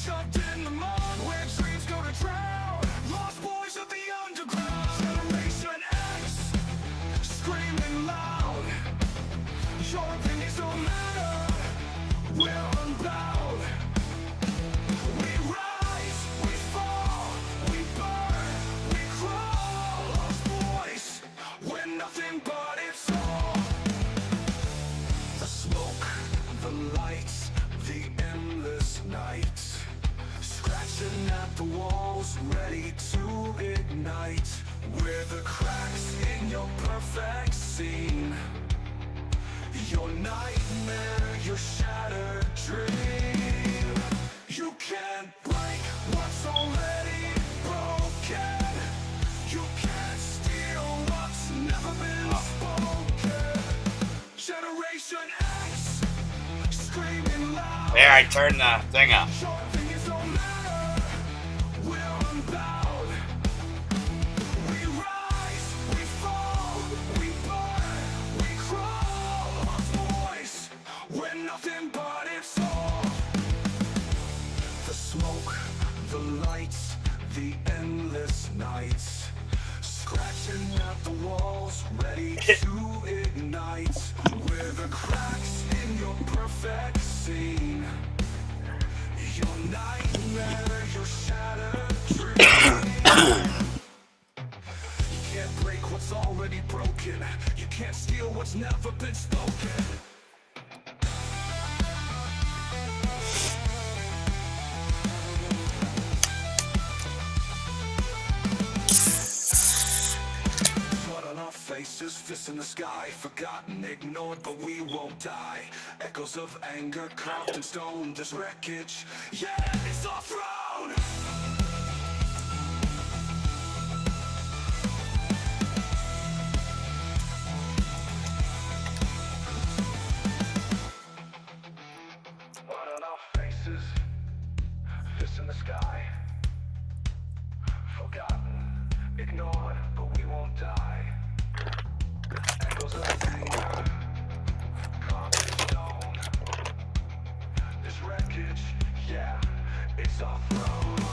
shoved in the mud where dreams go to drown. Lost boys of the underground. Generation X, screaming loud. Your opinions don't matter. We're unbound. We rise, we fall, we burn, we crawl. Lost boys, we're nothing but it's all. The smoke, the lights, the endless nights, scratching at the walls, ready to ignite. We're the cracks in your perfect scene, your nightmare, your shattered dream. You can't break what's already broken. You can't steal what's never been spoken. Generation X, screaming loud. There, I turned the thing up. Your opinions don't matter. We're unbound. We rise, we fall, we burn, we crawl. Lost boys, we're nothing but it's all. The smoke, the lights, the endless nights, scratching at the walls, ready to ignite. We're the cracks in your perfect scene, your nightmare, your shattered dream. You can't break what's already broken. You can't steal what's never been spoken. Blood on our faces, fists in the sky, forgotten, ignored, but we won't die. Echoes of anger carved in stone, this wreckage, yeah, it's our throne. Blood on our faces, fists in the sky, forgotten, ignored, but we won't die. Echoes of anger, carved in stone. This wreckage, yeah, it's our throne.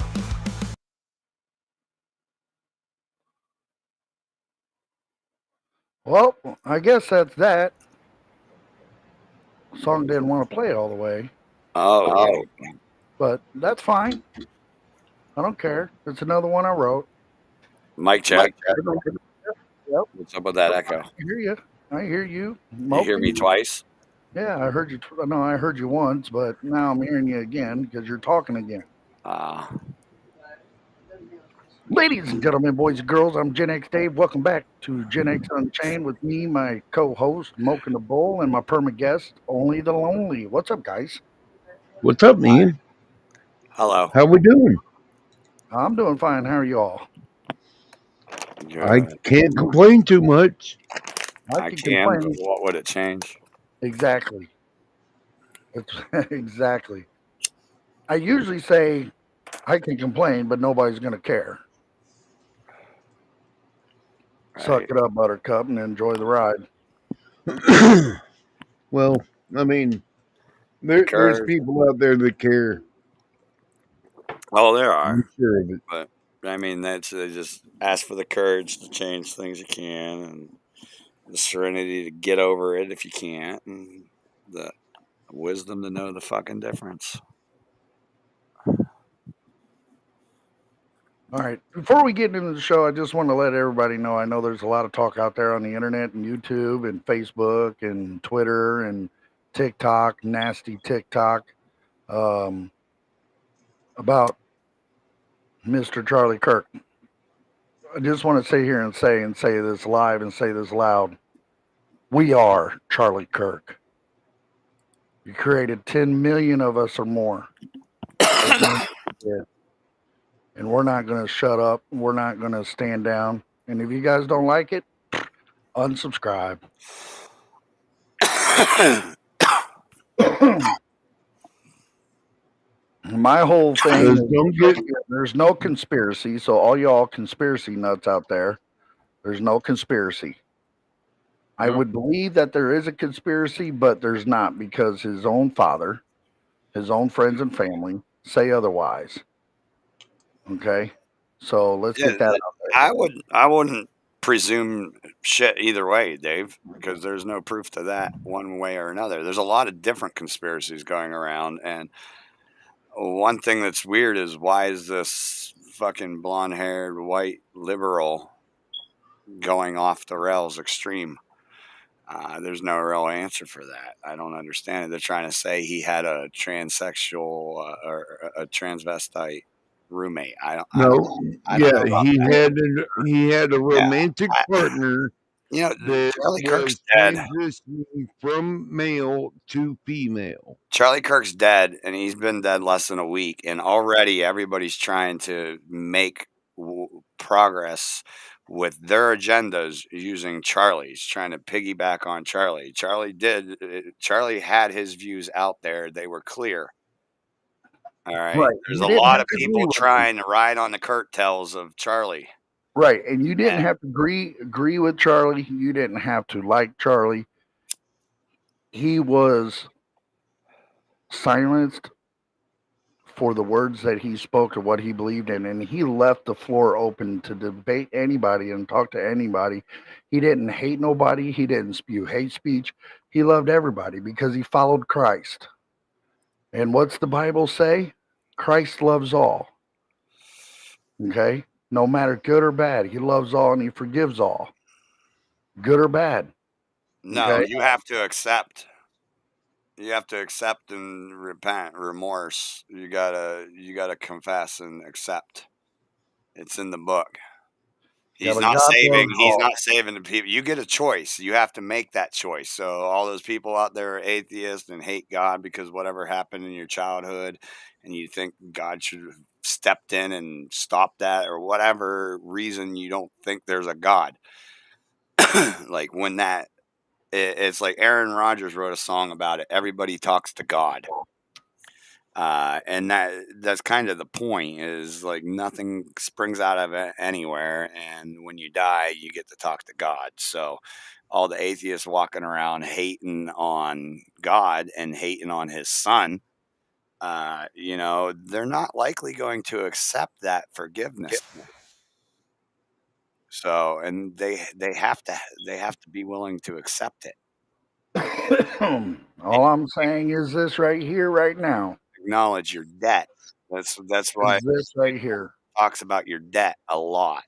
Well, I guess that's that. Song didn't want to play it all the way, Oh, but that's fine. I don't care. It's another one I wrote. mic check. Yep, What's up with that echo? I hear you. I hear you. You hear me twice? Yeah, I heard you. No, I heard you once, but now I'm hearing you again because you're talking again. Ladies and gentlemen, boys and girls, I'm Gen X Dave. Welcome back to Gen X Unchained with me, my co-host, Moking the Bull, and my permanent guest, Only the Lonely. What's up, guys? What's up, man? Hello. How we doing? I'm doing fine. How are you all? I can't complain too much. I can, but what would it change? Exactly. Exactly. I usually say I can complain, but nobody's going to care. Suck it up, Buttercup, and enjoy the ride. Well, I mean, there's people out there that care. Oh, there are. I'm sure of it. But I mean, they just ask for the courage to change things you can, and the serenity to get over it if you can't, and the wisdom to know the fucking difference. All right. Before we get into the show, I just want to let everybody know I know there's a lot of talk out there on the internet and YouTube and Facebook and Twitter and TikTok, nasty TikTok, about Mr. Charlie Kirk. I just want to sit here and say this live and say this loud. We are Charlie Kirk. You created 10 million of us or more. And we're not going to shut up. We're not going to stand down. And if you guys don't like it, unsubscribe. My whole thing is there's no conspiracy. So all y'all conspiracy nuts out there, there's no conspiracy. I would believe that there is a conspiracy, but there's not, because his own father, his own friends and family say otherwise. Okay, so let's Yeah, get that out there. I wouldn't presume shit either way, Dave, because there's no proof to that one way or another. There's a lot of different conspiracies going around, and one thing that's weird is why is this fucking blonde-haired white liberal going off the rails extreme? There's no real answer for that. I don't understand it. They're trying to say he had a transsexual or a transvestite roommate. I don't No, know yeah, about he had a yeah. romantic partner that Charlie Kirk's was dead. transitioning from male to female. Charlie Kirk's dead, and he's been dead less than a week, and already everybody's trying to make progress with their agendas using Charlie's, trying to piggyback on Charlie. Charlie had his views out there. They were clear. All right. Right, There's you a didn't lot have of to agree people with him. trying to ride on the curtails of Charlie. Right, and you didn't And have to agree with Charlie. You didn't have to like Charlie. He was silenced for the words that he spoke and what he believed in, and he left the floor open to debate anybody and talk to anybody. He didn't hate nobody. He didn't spew hate speech. He loved everybody because he followed Christ. And what's the Bible say? Christ loves all. Okay? No matter good or bad, he loves all and he forgives all. Good or bad. no, Okay? you have to accept. You have to accept and repent, remorse. You gotta confess and accept. It's in the book. Yeah, He's but not God saving. loves He's all. not saving the people. You get a choice. You have to make that choice. So all those people out there are atheists and hate God because whatever happened in your childhood, and you think God should have stepped in and stopped that, or whatever reason you don't think there's a God. Like when it's like Aaron Rodgers wrote a song about it. Everybody talks to God. And that's kind of the point is like nothing springs out of it anywhere. And when you die, you get to talk to God. So all the atheists walking around hating on God and hating on his son, they're not likely going to accept that forgiveness. So, and they have to be willing to accept it. All I'm saying is this right here, right now, Acknowledge your debt. That's why is this right here. talks about your debt a lot.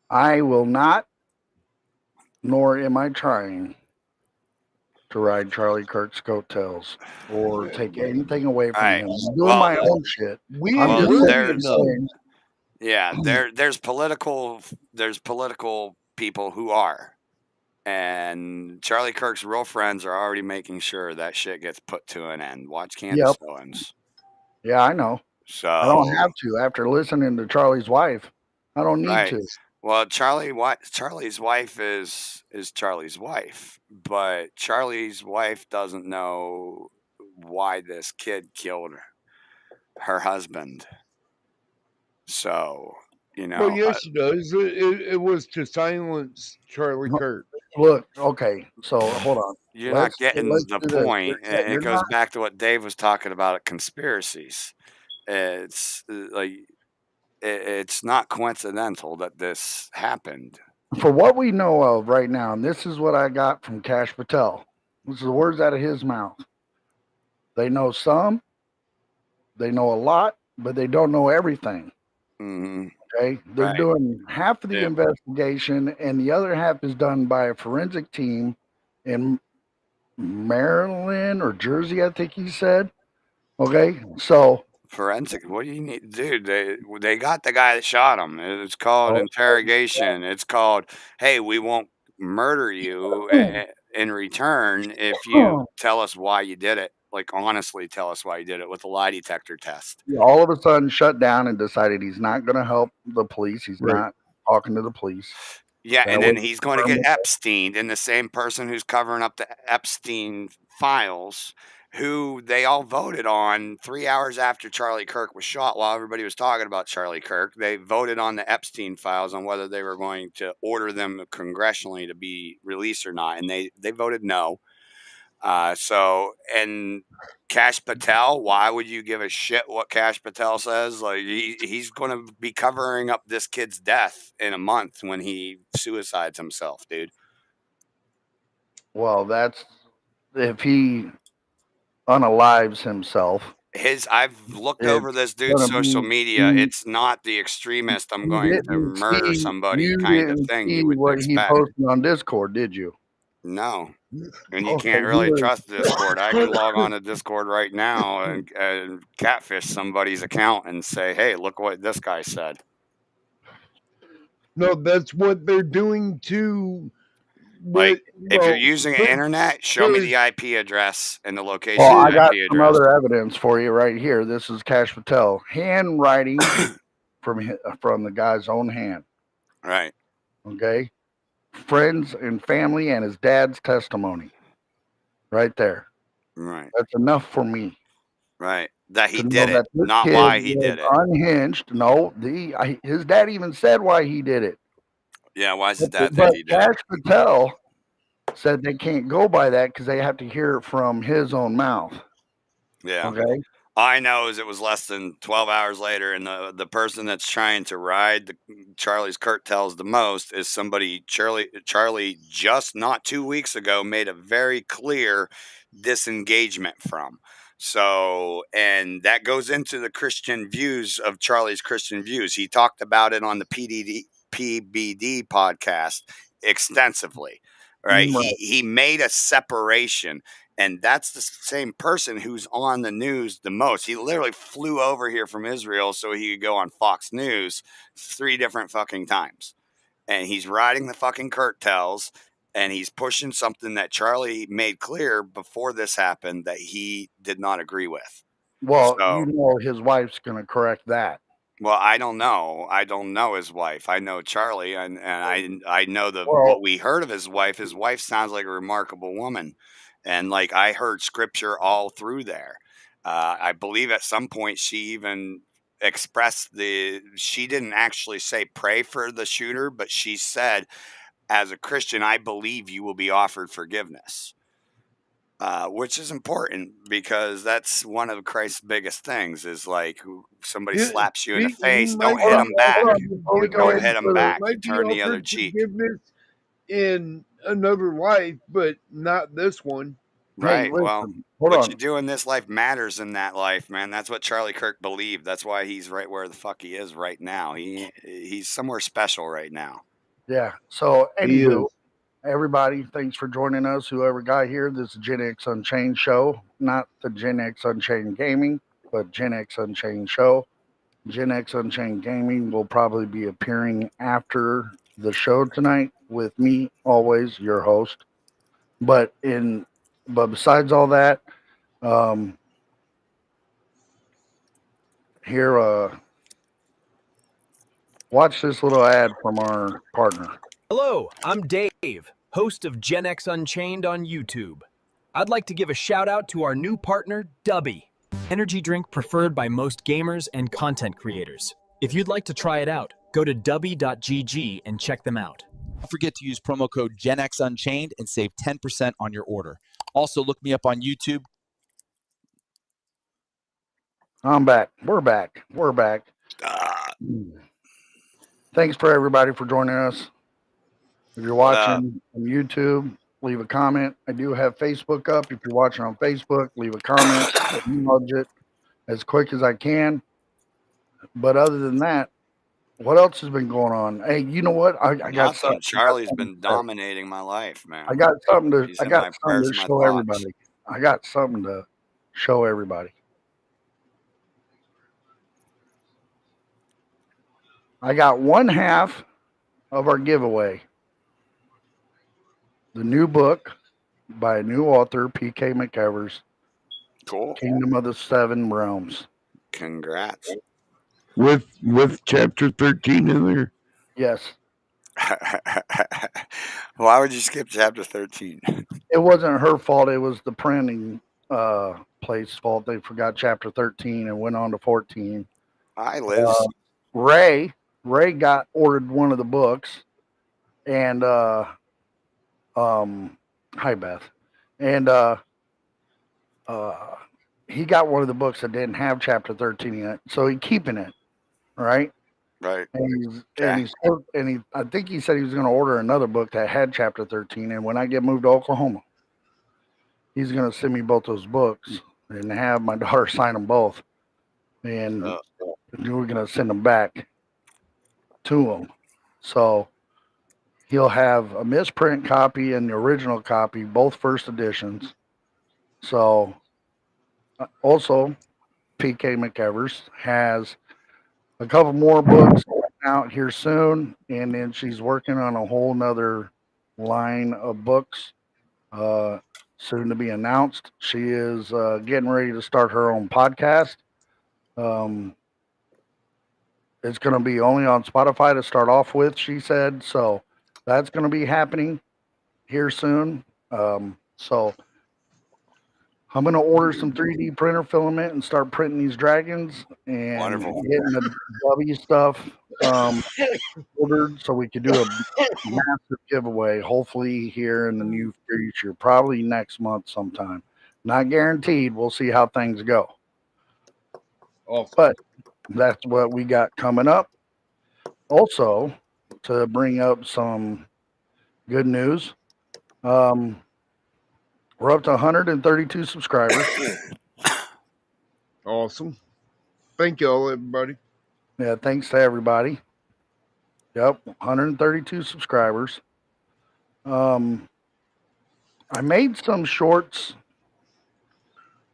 I will not, nor am I trying to ride Charlie Kirk's coattails or take anything away from Right. him. I'm doing Well, my own shit. We I'm ain't just worthy saying enough. things. yeah, there's political people who are. And Charlie Kirk's real friends are already making sure that shit gets put to an end. Watch Candace Yep. Owens. Yeah, I know. I don't So have to after listening to Charlie's wife. I don't need right. to. Well, Charlie's wife is Charlie's wife, but Charlie's wife doesn't know why this kid killed her husband. So, Well, yes, she does. It was to silence Charlie Kirk. Look, okay, so hold on. you're not getting Let's the do this. point. And You're it goes not back to what Dave was talking about at conspiracies. It's like it's not coincidental that this happened. for what we know of right now, and this is what I got from Cash Patel. This is the words out of his mouth. They know some, they know a lot, but they don't know everything. Mm-hmm. Okay, they're Right. doing half of the Yeah. investigation, and the other half is done by a forensic team in Maryland or Jersey, I think he said. Okay, so Forensic. What do you need, dude? They got the guy that shot him. It's called oh, interrogation. It's called, hey, we won't murder you in return if you tell us why you did it. Like honestly, tell us why you did it with a lie detector test. all of a sudden shut down and decided he's not going to help the police. He's Right. not talking to the police. Yeah, That and then was he's going to get Epstein, and the same person who's covering up the Epstein files, who they all voted on 3 hours after Charlie Kirk was shot. While everybody was talking about Charlie Kirk, they voted on the Epstein files on whether they were going to order them congressionally to be released or not, and they voted no. And Kash Patel, why would you give a shit what Kash Patel says? Like he's going to be covering up this kid's death in a month when he suicides himself, dude. Well, that's if he unalives himself. I've looked It's over this dude's gonna social be media. It's not the extremist I'm you going to didn't murder see somebody you kind of didn't thing see you would what he expect. posted on Discord, did you? No. And you Okay, can't really trust Discord. I can log on to Discord right now and catfish somebody's account and say, hey, look what this guy said. No, that's what they're doing too. Like, if you're using the internet, show me the IP address and the location Well, of I the got IP some address. other evidence for you right here. This is Kash Patel handwriting from the guy's own hand. Right. Okay, friends and family and his dad's testimony. Right there. Right. That's enough for me. Right. That he to did know it, that this not kid why he was did it. Unhinged. No, his dad even said why he did it. Yeah, why is his dad But think he did Kash it? Patel said they can't go by that because they have to hear it from his own mouth. Yeah. Okay. All I know is it was less than 12 hours later, and the person that's trying to ride Charlie's Kurt tells the most is somebody Charlie just not 2 weeks ago made a very clear disengagement from. So, and that goes into the Christian views of Charlie's Christian views. He talked about it on the PBD podcast extensively, right? He made a separation. And that's the same person who's on the news the most. He literally flew over here from Israel so he could go on Fox News 3 different fucking times. And he's riding the fucking Kurt tells, and he's pushing something that Charlie made clear before this happened that he did not agree with. Well, So, his wife's going to correct that. Well, I don't know. I don't know his wife. I know Charlie, and I know what we heard of his wife. His wife sounds like a remarkable woman, and like I heard scripture all through there. I believe at some point she even expressed she didn't actually say pray for the shooter, but she said, as a Christian, I believe you will be offered forgiveness. Which is important because that's one of Christ's biggest things is like somebody slaps you in the face, don't hit them back. Don't hit them back. Turn the other cheek. Forgiveness in another life, but not this one. Right. Well, what you do in this life matters in that life, man. That's what Charlie Kirk believed. That's why he's right where the fuck he is right now. He's somewhere special right now. Yeah. So anywho, everybody, thanks for joining us. Whoever got here, this is Gen X Unchained show, not the Gen X Unchained Gaming, but Gen X Unchained show. Gen X Unchained Gaming will probably be appearing after the show tonight with me, always your host. But besides all that, watch this little ad from our partner. Hello, I'm Dave, host of Gen X Unchained on YouTube. I'd like to give a shout out to our new partner, Dubby, energy drink preferred by most gamers and content creators. If you'd like to try it out, go to dubby.gg and check them out. Don't forget to use promo code GenXUnchained and save 10% on your order. Also, look me up on YouTube. I'm back. We're back. Thanks for everybody for joining us. If you're watching on YouTube, leave a comment. I do have Facebook up. If you're watching on Facebook, leave a comment. Acknowledge it as quick as I can. But other than that, what else has been going on? Hey, you know what? I got something. Charlie's been dominating my life, man. I got something to show everybody. I got something to show everybody. I got one half of our giveaway. The new book by a new author, P.K. McEvers. Cool. Kingdom of the Seven Realms. Congrats. With chapter 13 in there? Yes. Why would you skip chapter 13? It wasn't her fault. It was the printing place fault. They forgot chapter 13 and went on to 14. Hi, Liz. Ray got ordered one of the books, and hi, Beth. And he got one of the books that didn't have chapter 13 in it, so he's keeping it, right? Right. I think he said he was going to order another book that had chapter 13. And when I get moved to Oklahoma, he's going to send me both those books and have my daughter sign them both. And we're going to send them back to him. So he'll have a misprint copy and the original copy, both first editions. So also, PK McEvers has a couple more books out here soon, and then she's working on a whole nother line of books soon to be announced. She is getting ready to start her own podcast. It's going to be only on Spotify to start off with, she said. So that's going to be happening here soon. So I'm going to order some 3D printer filament and start printing these dragons and Wonderful. getting the W stuff ordered so we could do a massive giveaway, hopefully here in the near future, probably next month sometime. Not guaranteed. We'll see how things go. Awesome. But that's what we got coming up. Also, to bring up some good news, we're up to 132 subscribers. Awesome. Thank you all, everybody. Yeah, thanks to everybody. Yep, 132 subscribers. I made some shorts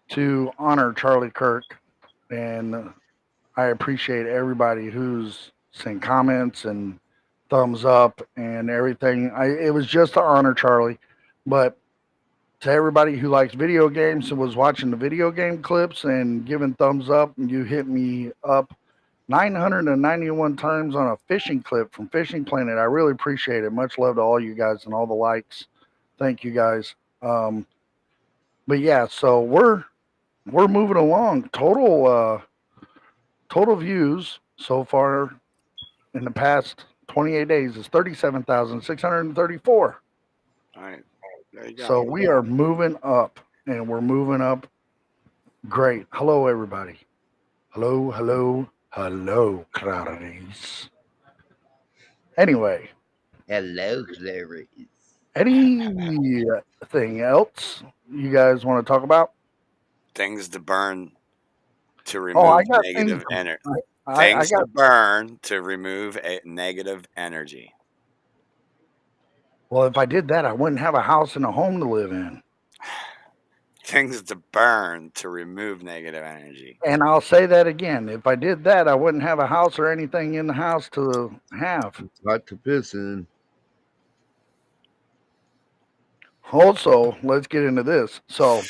to honor Charlie Kirk, and I appreciate everybody who's sent comments and thumbs up and everything. It was just to honor Charlie, but to everybody who likes video games and was watching the video game clips and giving thumbs up, and you hit me up 991 times on a fishing clip from Fishing Planet. I really appreciate it. Much love to all you guys and all the likes. Thank you guys. But yeah, so we're moving along. Total views so far in the past 28 days is 37,634. All right. There you go. So we are moving up, and we're moving up great. Hello, everybody. Hello, Clarice. Anyway. Hello, Clarice. Anything else you guys want to talk about? Things to burn to remove negative energy. Things to burn to remove negative energy. Well, if I did that, I wouldn't have a house and a home to live in. Things to burn to remove negative energy. And I'll say that again. If I did that, I wouldn't have a house or anything in the house to have. It's hot to piss in. Also, let's get into this. So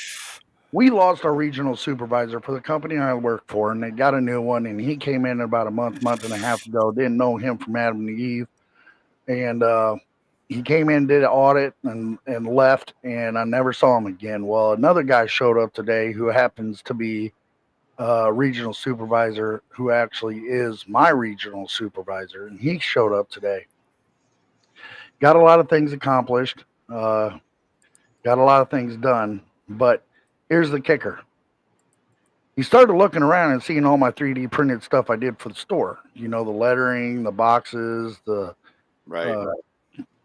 we lost our regional supervisor for the company I work for, and they got a new one, and he came in about a month and a half ago. Didn't know him from Adam and Eve. And he came in, did an audit, and left, and I never saw him again. Well, another guy showed up today who happens to be a regional supervisor, who actually is my regional supervisor, and he showed up today. Got a lot of things accomplished, got a lot of things done, but here's the kicker. He started looking around and seeing all my 3D printed stuff I did for the store. You know, the lettering, the boxes, the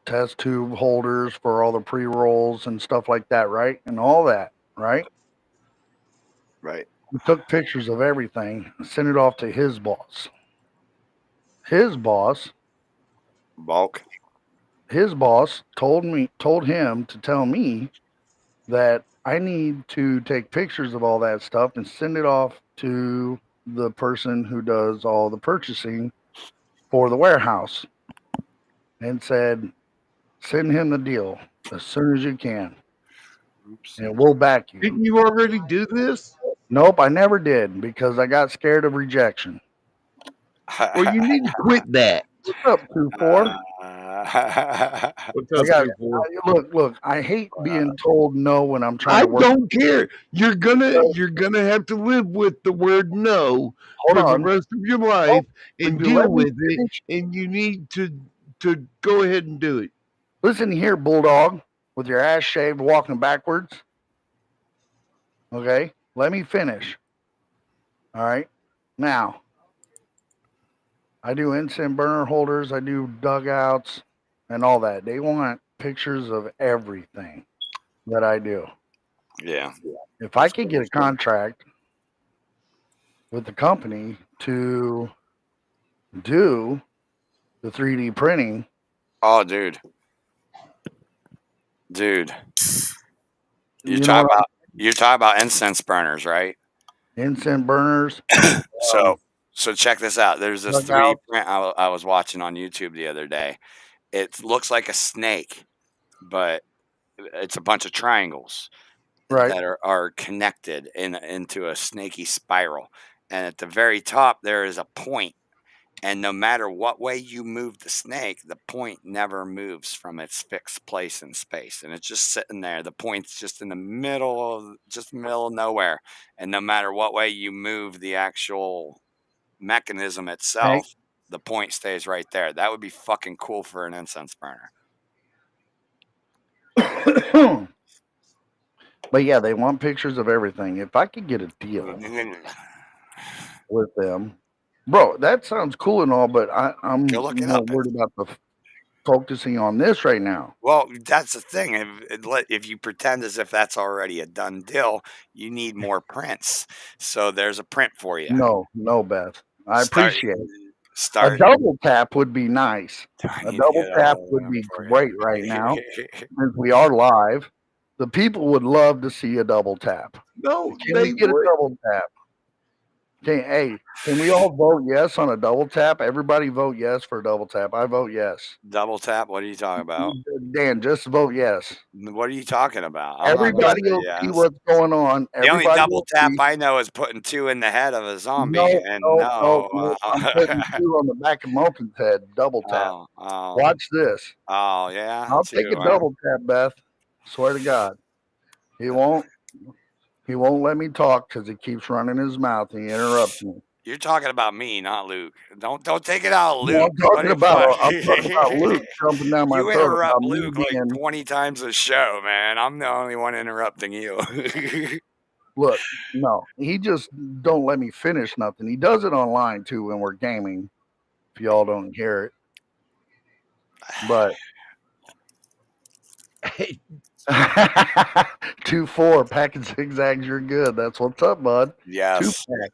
test tube holders for all the pre-rolls and stuff like that, right? And all that, right? Right. He took pictures of everything and sent it off to his boss. His boss, Bulk. His boss told him to tell me that I need to take pictures of all that stuff and send it off to the person who does all the purchasing for the warehouse, and said, send him the deal as soon as you can. Oops. And we'll back you. Didn't you already do this? Nope, I never did, because I got scared of rejection. Well, you need to quit that. What's up, 2-4? What's up, 2-4? Look, I hate being told no when I'm trying to work. I don't care. You're gonna have to live with the word no for the rest of your life and deal with it, and you need to go ahead and do it. Listen here, Bulldog, with your ass shaved, walking backwards. Okay, let me finish. All right, now I do incense burner holders, I do dugouts, and all that. They want pictures of everything that I do. Yeah. If I could get a contract with the company to do the 3D printing, Oh, dude. Dude. you know what? You're talking about incense burners, right? Incense burners, So check this out. There's this 3D dugouts, print I was watching on YouTube the other day. It looks like a snake, but it's a bunch of triangles right? that are connected into a snaky spiral. And at the very top there is a point. And no matter what way you move the snake, the point never moves from its fixed place in space. And it's just sitting there. The point's just in the middle of nowhere. And no matter what way you move the actual mechanism itself, the point stays right there. That would be fucking cool for an incense burner. But yeah, they want pictures of everything. If I could get a deal with them, bro, that sounds cool and all, but I'm Go look it more up. worried about focusing on this right now. Well, that's the thing. If you pretend as if that's already a done deal, you need more prints. So there's a print for you. No, Beth. I Start- appreciate it. A Start. double tap would be nice. I A need to double get tap hold of would them be for you. great right now. Since we are live, the people would love to see a double tap. No, Can they we get a would. double tap? Can we all vote yes on a double tap? Everybody vote yes for a double tap. I vote yes. Double tap? What are you talking about? Dan, just vote yes. What are you talking about? I'm not gonna Everybody say will see yes. what's going on. The only Everybody double will tap see. I know is putting 2 in the head of a zombie. No, and no. I'm putting 2 on the back of Moken's head. Double tap. oh, Watch this. yeah. I'll take a 2, huh? double tap, Beth. Swear to God. He won't let me talk because he keeps running his mouth and he interrupts me. You're talking about me, not Luke. Don't take it out of No, Luke. I'm talking about Luke jumping down my You throat interrupt about me Luke like being. 20 times a show, man. I'm the only one interrupting you. Look, no, he just don't let me finish nothing. He does it online too when we're gaming. If y'all don't hear it, but 2-4 pack of zigzags, you're good. That's what's up, bud. Yes. 2-pack.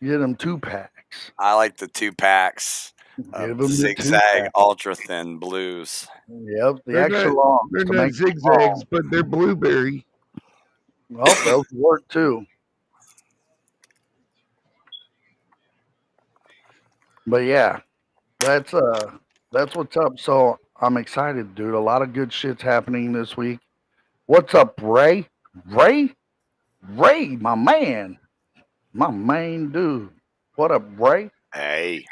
Get them 2-packs. I like the 2-packs Give of them the zigzag 2-pack. ultra thin blues. Yep, the They're extra not- long. They're to not make them zigzags, long. but they're blueberry. Well, those work too. But yeah, that's what's up. So I'm excited, dude. A lot of good shit's happening this week. What's up, Ray? Ray, my man, my main dude. What up, Ray? Hey,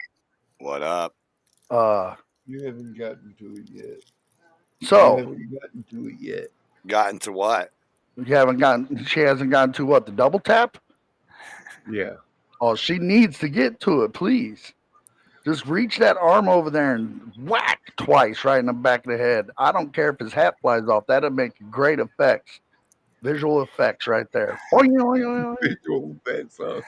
what up? You haven't gotten to it yet. So You haven't gotten to it yet. Got into what? she hasn't gotten to what, the double tap? Yeah. Oh, she needs to get to it, please. Just reach that arm over there and whack twice right in the back of the head. I don't care if his hat flies off. That'll make great effects. Visual effects right there. Boing, boing, boing. Visual effects, huh?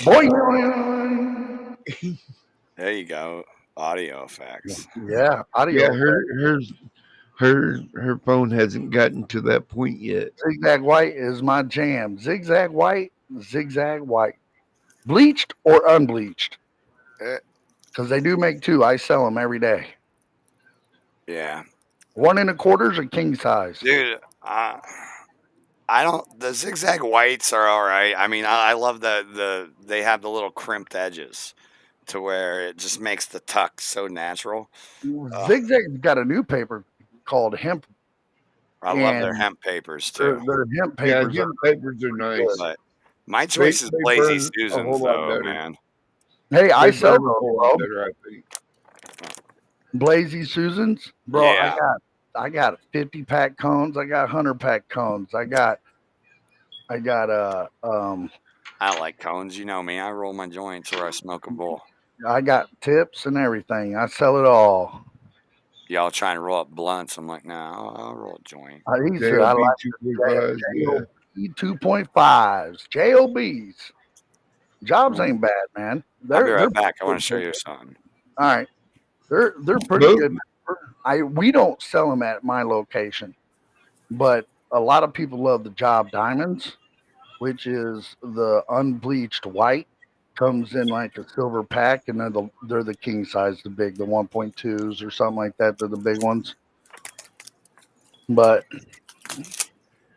Boing, boing, boing. There you go. Audio effects. Yeah, audio. Yeah, her phone hasn't gotten to that point yet. Zigzag white is my jam. Zigzag white. Bleached or unbleached? Because they do make 2. I sell them every day. Yeah. 1 1/4 or king size. Dude, I don't. The zigzag whites are all right. I mean, I love they have the little crimped edges to where it just makes the tuck so natural. Zigzag's got a new paper called hemp. I love their And hemp papers too. Their hemp Yeah, papers. hemp papers are nice. But my choice is they Blazy burn a Susans, whole lot though, better. man. Hey, I They sell burn a those, whole lot bro. better, I think. Blazy Susans, bro. Yeah. I got 50-pack cones. I got 100-pack cones. I got I like cones. You know me. I roll my joints or I smoke a bowl. I got tips and everything. I sell it all. Y'all trying to roll up blunts. I'm like, nah, I'll roll a joint. I They'll like be 245s, yeah. JOB 2.5s, JOBs. Jobs ain't bad, man. I'll be They're right back. I want pretty to show good. you something. All right, they're pretty Nope. good. We don't sell them at my location, but a lot of people love the Job Diamonds, which is the unbleached white. Comes in like a silver pack, and they're the king size, the 1.2s or something like that. They're the big ones. But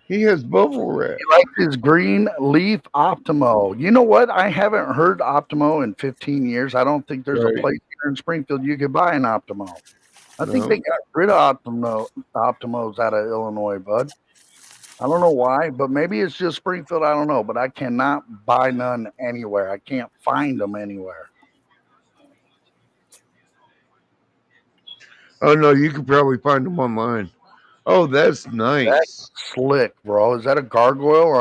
He has bubble wrap. he likes his green leaf Optimo. You know what? I haven't heard Optimo in 15 years. I don't think there's a Right. place here in Springfield you could buy an Optimo. I think No. they got rid of Optimos out of Illinois, bud. I don't know why, but maybe it's just Springfield. I don't know, but I cannot buy none anywhere. I can't find them anywhere. Oh no, you could probably find them online. Oh, that's nice. That's slick, bro. Is that a gargoyle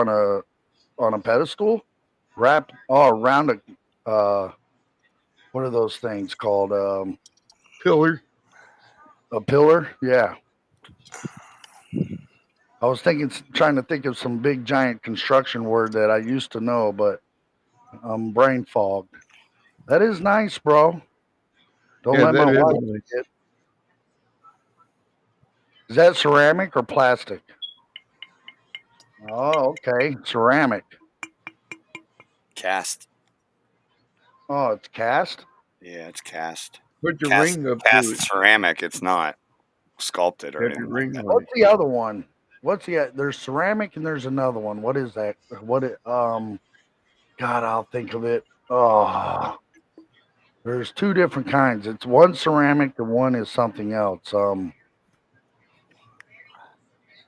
on a pedestal? Wrapped around a what are those things called? Pillar. A pillar? Yeah. I was trying to think of some big giant construction word that I used to know, but I'm brain fogged. That is nice, bro. Don't Yeah, let that my is wife nice. see it. Is that ceramic or plastic? Oh, okay. Ceramic. Cast. Oh, it's cast? Yeah, it's cast. Put your Cast, ring up cast to it. ceramic. It's not sculpted or Have your anything like ring that. on What's it. the other one? There's ceramic and there's another one. What is that? God, I'll think of it. Oh, there's two different kinds. It's one ceramic and one is something else.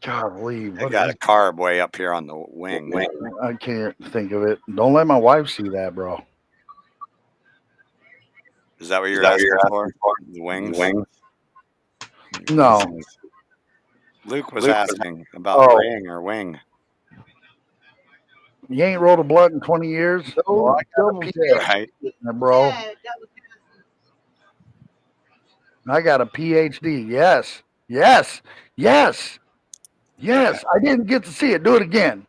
Golly, They what got is a carb way up here on the wing. I can't think of it. Don't let my wife see that, bro. Is that what you're asking for? The wings? No. Luke was asking about Oh. ring or wing. You ain't rolled a blunt in 20 years? No, Well, I got a double PhD, tap. Right? bro. I got a PhD. Yes. Yes. Yes. Yes. I didn't get to see it. Do it again.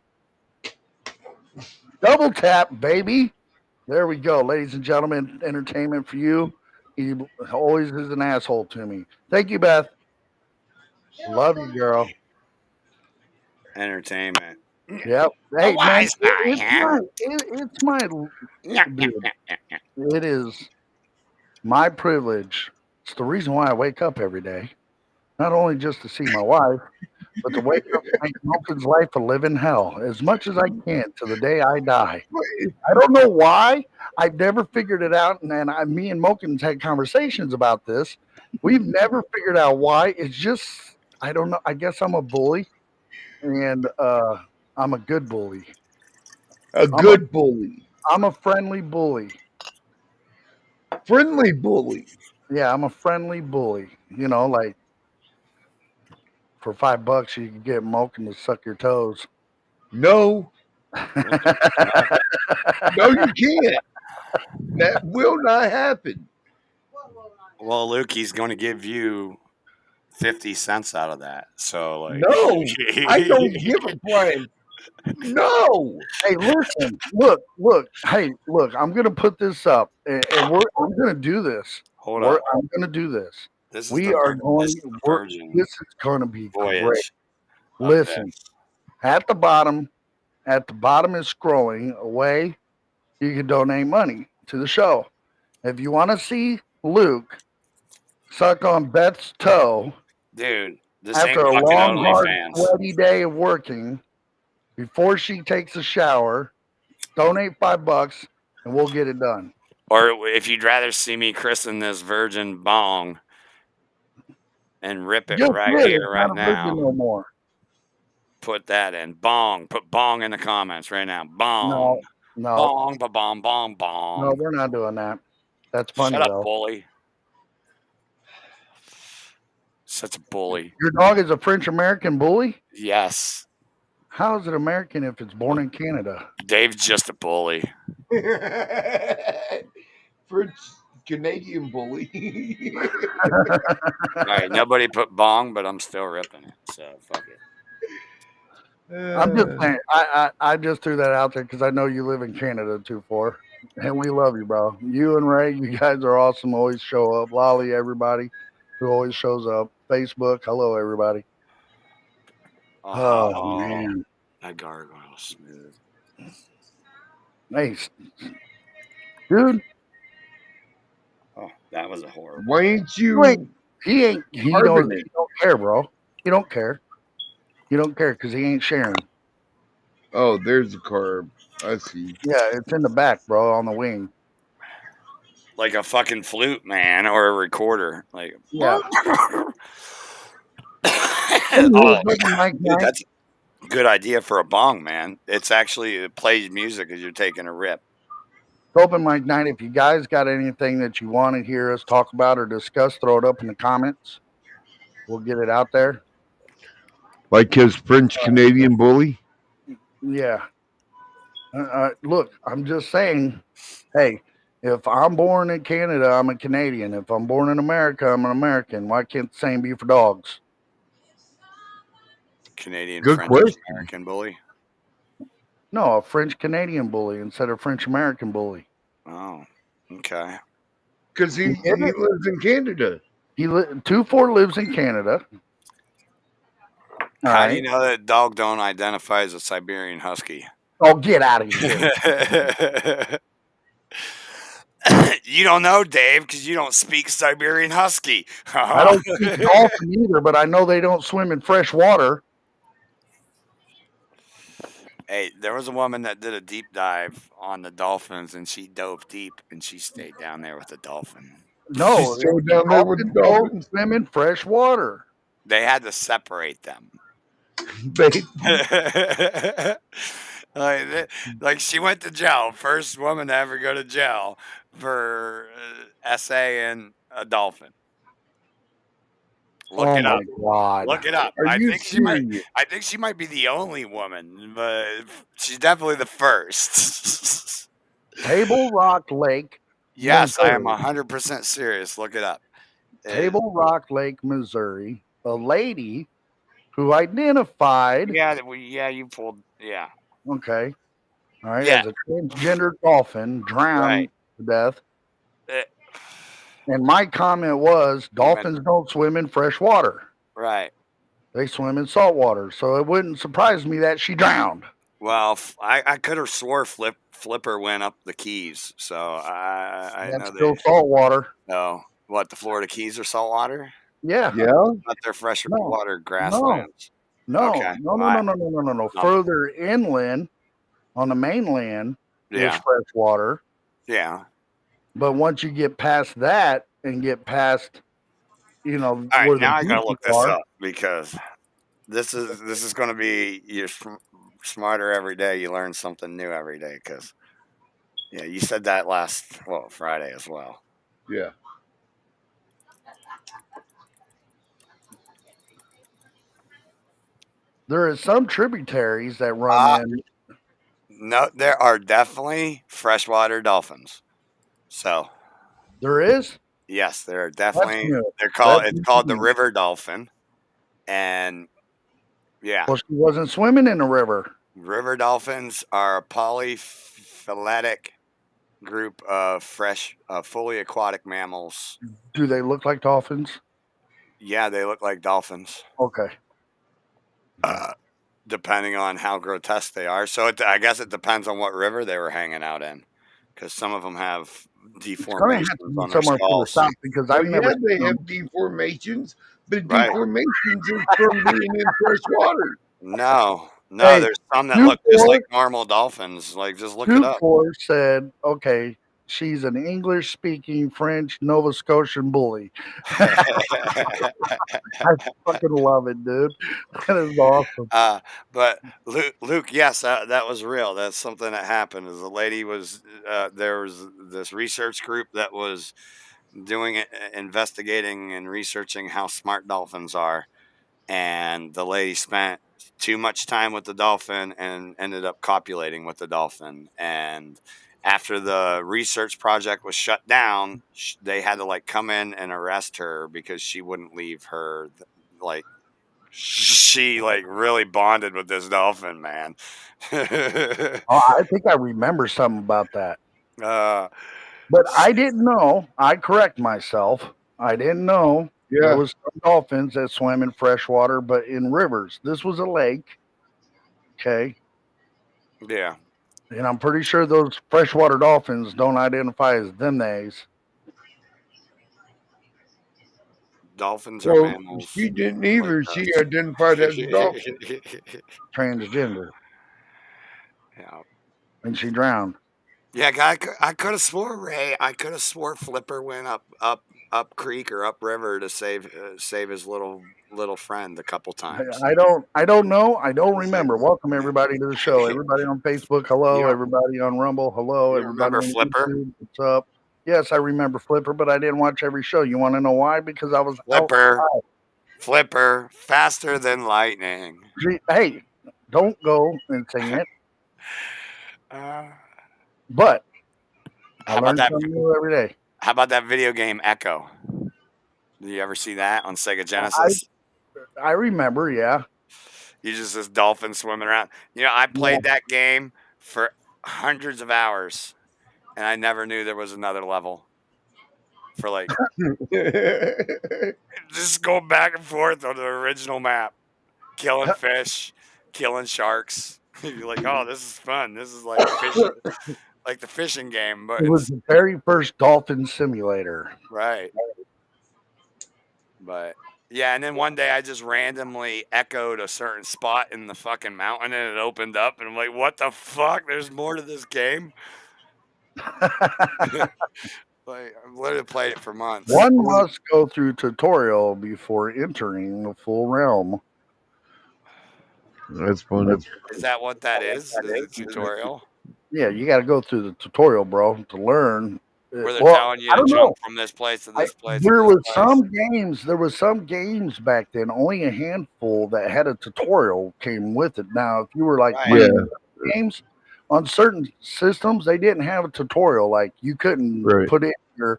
Double tap, baby. There we go, ladies and gentlemen. Entertainment for you. He always is an asshole to me. Thank you, Beth. Love you, girl. Entertainment. Yep. Hey, man, wise guy, it's my dude. It is my privilege. It's the reason why I wake up every day. Not only just to see my wife, but to wake up and make Moken's life a living hell as much as I can to the day I die. I don't know why. I've never figured it out. And then me and Moken's had conversations about this. We've never figured out why. It's just, I don't know. I guess I'm a bully, and I'm a good bully. A good bully. I'm a friendly bully. Friendly bully. Yeah, I'm a friendly bully. You know, like for $5 you can get Moken to suck your toes. No. No, you can't. That will not happen. Well, Luke, he's going to give you 50 cents out of that. So, like, No, I don't give a price. No. Hey, listen, look. Hey, look. I'm gonna put this up, and I'm gonna do this. Hold up. I'm gonna do this. This is We the, are going. this is the we're- Virgin This is gonna be great. voyage. of Listen, this. at the bottom is scrolling away. You can donate money to the show. If you want to see Luke suck on Beth's toe Dude, this ain't after a fucking long, hard, OnlyFans. sweaty day of working, before she takes a shower, donate $5 and we'll get it done. Or if you'd rather see me christen this virgin bong and rip it Just right did. here, It's right not a virgin now, no more. put that in. Bong. Put bong in the comments right now. Bong. No, no, Bong, ba bong, bong, bong. no, we're not doing that. That's funny Shut up, though. bully. Such a bully. Your dog is a French American bully? Yes. How is it American if it's born in Canada? Dave's just a bully. French Canadian bully. All right, nobody put bong, but I'm still ripping it. So fuck it. I'm just saying. I just threw that out there because I know you live in Canada too, for, and we love you, bro. You and Ray, you guys are awesome. Always show up. Lolly, everybody who always shows up. Facebook, hello everybody. Oh man, that gargoyle smooth. nice, dude. Oh, that was a horrible. Why ain't You ain't. you He ain't. He carbon don't. it? He don't care, bro. He don't care. He don't care because he ain't sharing. Oh, there's a carb. I see. Yeah, it's in the back, bro, on the wing. Like a fucking flute, man, or a recorder. Like, Yeah. oh, Mike dude, that's a good idea for a bong, man. It's actually, it plays music as you're taking a rip. Open mic night. If you guys got anything that you want to hear us talk about or discuss, throw it up in the comments. We'll get it out there. Like his French Canadian bully? Yeah. Look, I'm just saying, hey, if I'm born in Canada, I'm a Canadian. If I'm born in America, I'm an American. Why can't the same be for dogs? Canadian, Good French, question. American bully. No, a French Canadian bully instead of French American bully. Oh, okay. Because he lives in Canada. He 2-4 lives in Canada. All How do you right. know that dog don't identify as a Siberian Husky? Oh, get out of here. You don't know, Dave, because you don't speak Siberian Husky. I don't speak dolphin either, but I know they don't swim in fresh water. Hey, there was a woman that did a deep dive on the dolphins, and she dove deep, and she stayed down there with the dolphin. No, She's still down there with the don't dolphins. swim in fresh water. They had to separate them. like she went to jail. First woman to ever go to jail for essaying a dolphin. Look it up. God. Look it up. Are I you think she might. serious? I think she might be the only woman, but she's definitely the first. Table Rock Lake. Yes, I am Missouri. 100% serious. Look it up. Table Rock Lake, Missouri. A lady who identified. Yeah, you pulled. Yeah, Okay. All right. yeah, As a transgender dolphin drowned right. to death. Eh, And my comment was dolphins don't swim in fresh water. right. They swim in salt water. So it wouldn't surprise me that she drowned. Well, I could have swore Flipper went up the Keys, so I That's know still they. salt water. No, what the Florida Keys are saltwater? Yeah. Yeah. Not their fresh No, water grasslands. No. Okay. No. Further inland on the mainland is Yeah, fresh water. yeah. But once you get past that and get past, you know, All right, where now I the gotta beaches look this are, up because this is going to be you're smarter every day. You learn something new every day. Because yeah, you said that last Friday as well. Yeah. there is some tributaries that run in. No, there are definitely freshwater dolphins. So There is. yes, there are That's definitely. new. They're called. That's It's called the new. river dolphin, and yeah, Well, she wasn't swimming in the river. river dolphins are a polyphyletic group of fully aquatic mammals. Do they look like dolphins? Yeah, they look like dolphins. Okay. Depending on how grotesque they are. So I guess it depends on what river they were hanging out in, because some of them have It's going to have deformations to be on their somewhere for the skulls. south because Well, I've never. yeah, they have deformations, but Right. deformations is from being in fresh water. No, Hey, there's some that look just 2-4 like normal dolphins. Like, just look it up. 2-4 said, okay, she's an English speaking French Nova Scotian bully. I fucking love it, dude. That is awesome. But Luke, yes, that was real. That's something that happened. Is the lady was there was this research group that was doing it, investigating and researching how smart dolphins are, and the lady spent too much time with the dolphin and ended up copulating with the dolphin. And after the research project was shut down, they had to come in and arrest her because she wouldn't leave her she like really bonded with this dolphin, man. Oh, I think I remember something about that. uh, But I didn't know. I correct myself. I didn't know there Yeah. was some dolphins that swam in fresh water, but in rivers. This was a lake. Okay. yeah, And I'm pretty sure those freshwater dolphins don't identify as them days. dolphins are Well, mammals. she didn't like either. us. She identified as a dolphin. Transgender. Yeah. And she drowned. Yeah, I could have swore Ray. I could have swore Flipper went up creek or up river to save his little friend a couple times. I don't know. I don't remember. Welcome everybody to the show. Everybody on Facebook, hello. You- Everybody on Rumble, hello. you Everybody remember on Flipper? YouTube, what's up? Yes, I remember Flipper, but I didn't watch every show. You want to know why? Because I was Flipper, faster than lightning. Hey, don't go and sing it. Uh, But I how about learn that? something new every day. How about that video game Echo? Did you ever see that on Sega Genesis? I remember, yeah. You just this dolphin swimming around. I played that game for hundreds of hours, and I never knew there was another level. For like, just go back and forth on the original map, killing fish, killing sharks. You're like, oh, this is fun. This is like fishing, like the fishing game, but It was the very first dolphin simulator. right. But yeah, and then one day I just randomly echoed a certain spot in the fucking mountain, and it opened up, and I'm like, what the fuck? There's more to this game. Like I've literally played it for months. One must go through tutorial before entering the full realm. That's funny. Is that what that is? Is it a tutorial? Yeah, you got to go through the tutorial, bro, to learn. Where they're Well, telling you I to don't jump know. from this place to this place. There to this was place. there was some games back then, only a handful that had a tutorial came with it. Now, if you were like Right. playing games on certain systems, they didn't have a tutorial. Like you couldn't Right. put in your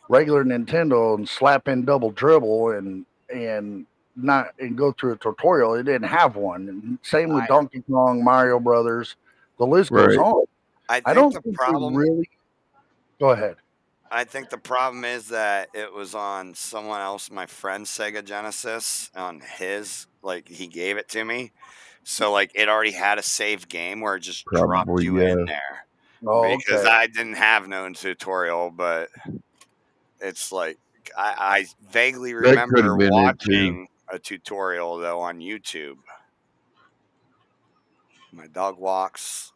regular Nintendo and slap in double dribble and not and go through a tutorial. It didn't have one. And same with Donkey Kong, Mario Brothers. The list goes Right. on. I don't think the think problem. they really. Go ahead. I think the problem is that it was on someone else, my friend's Sega Genesis, on his, like he gave it to me. So like it already had a save game where it just dropped Probably, you yeah. in there. Oh, Because okay. I didn't have no tutorial, but it's like I vaguely That could remember have been it too. watching a tutorial though on YouTube. My dog walks.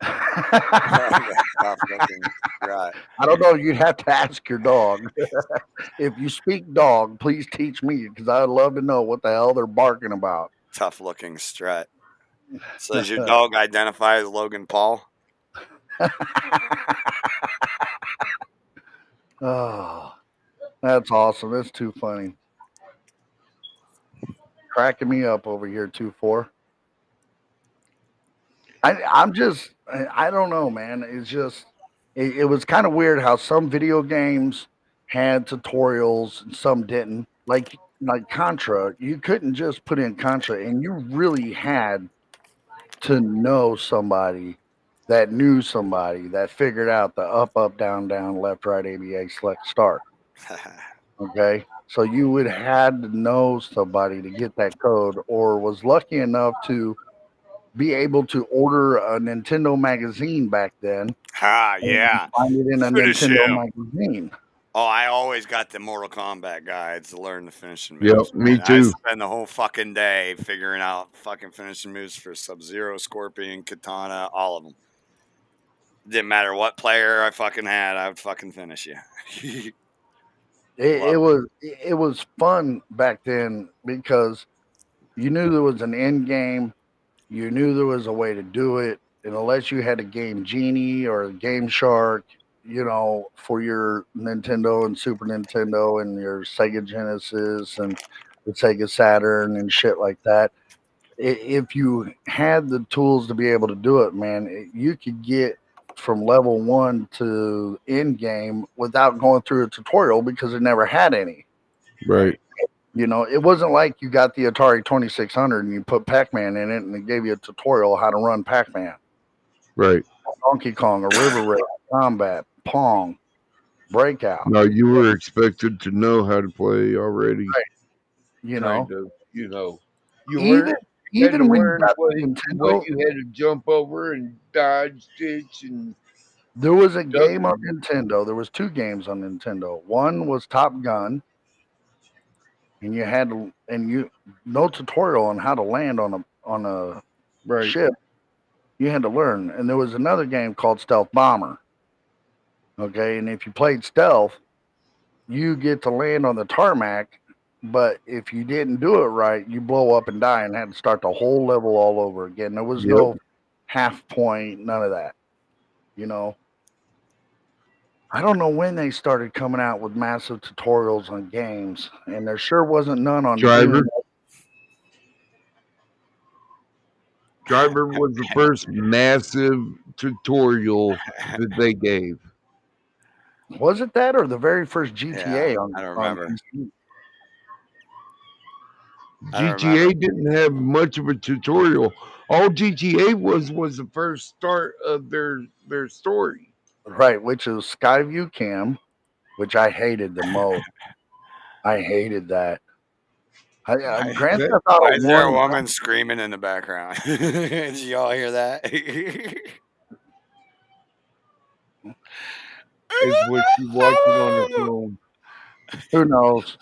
Tough looking right. I don't know. You'd have to ask your dog. If you speak dog, please teach me because I'd love to know what the hell they're barking about. Tough looking strut. So does your dog identify as Logan Paul? Oh, that's awesome. That's too funny. Cracking me up over here, 2-4. I don't know, man. It's just, it was kind of weird how some video games had tutorials and some didn't. Like Contra, you couldn't just put in Contra, and you really had to know somebody that knew somebody that figured out the up, down, down, left, right, ABA, select, start. Okay, so you would had to know somebody to get that code, or was lucky enough to be able to order a Nintendo magazine back then. Ah, yeah. Find it in a Finish Nintendo him. magazine. Oh, I always got the Mortal Kombat guides to learn the finishing Yep, moves. me man. I too. spend the whole fucking day figuring out fucking finishing moves for Sub-Zero, Scorpion, Katana, all of them. Didn't matter what player I fucking had, I would fucking finish you. It was fun back then because you knew there was an end game, you knew there was a way to do it, and unless you had a Game Genie or a Game Shark, for your Nintendo and Super Nintendo and your Sega Genesis and the Sega Saturn and shit like that, if you had the tools to be able to do it, man, you could get from level 1 to end game without going through a tutorial because it never had any. Right. You know, it wasn't like you got the Atari 2600 and you put Pac-Man in it and it gave you a tutorial how to run Pac-Man. Right. Donkey Kong, a River Raid, Combat, Pong, Breakout. No, you were expected to know how to play already. Right. You know, Kind of, you know. You even had even to when you learn got what the what Nintendo, you had to jump over and dodge, ditch, and there was a duck. game on Nintendo. There was 2 games on Nintendo. One was Top Gun, and you had to, and you no tutorial on how to land on a Right. ship. You had to learn. And there was another game called Stealth Bomber. Okay, and if you played stealth, you get to land on the tarmac, but if you didn't do it right, you blow up and die and had to start the whole level all over again. There was Yep. no half point, none of that. You know, I don't know when they started coming out with massive tutorials on games, and there sure wasn't none on Driver. Doom. Driver was the first massive tutorial that they gave. Was it that or the very first GTA Yeah, on I don't on remember. PC? I don't GTA remember. didn't have much of a tutorial. All GTA was the first start of their story. Right, which is Skyview Cam, which I hated the most. I hated that. Grand Theft Why Auto is there a 1. woman screaming in the background? Did y'all hear that? Is what you watching on the phone. Who knows?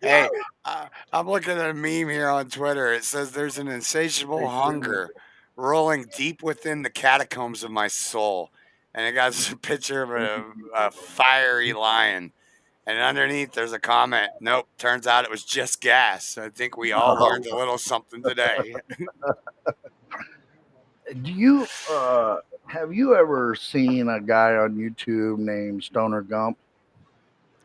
Hey, I'm looking at a meme here on Twitter. It says there's an insatiable hunger rolling deep within the catacombs of my soul. And it got a picture of a fiery lion. And underneath, there's a comment. Nope, turns out it was just gas. I think we all learned a little something today. Do you have you ever seen a guy on YouTube named Stoner Gump?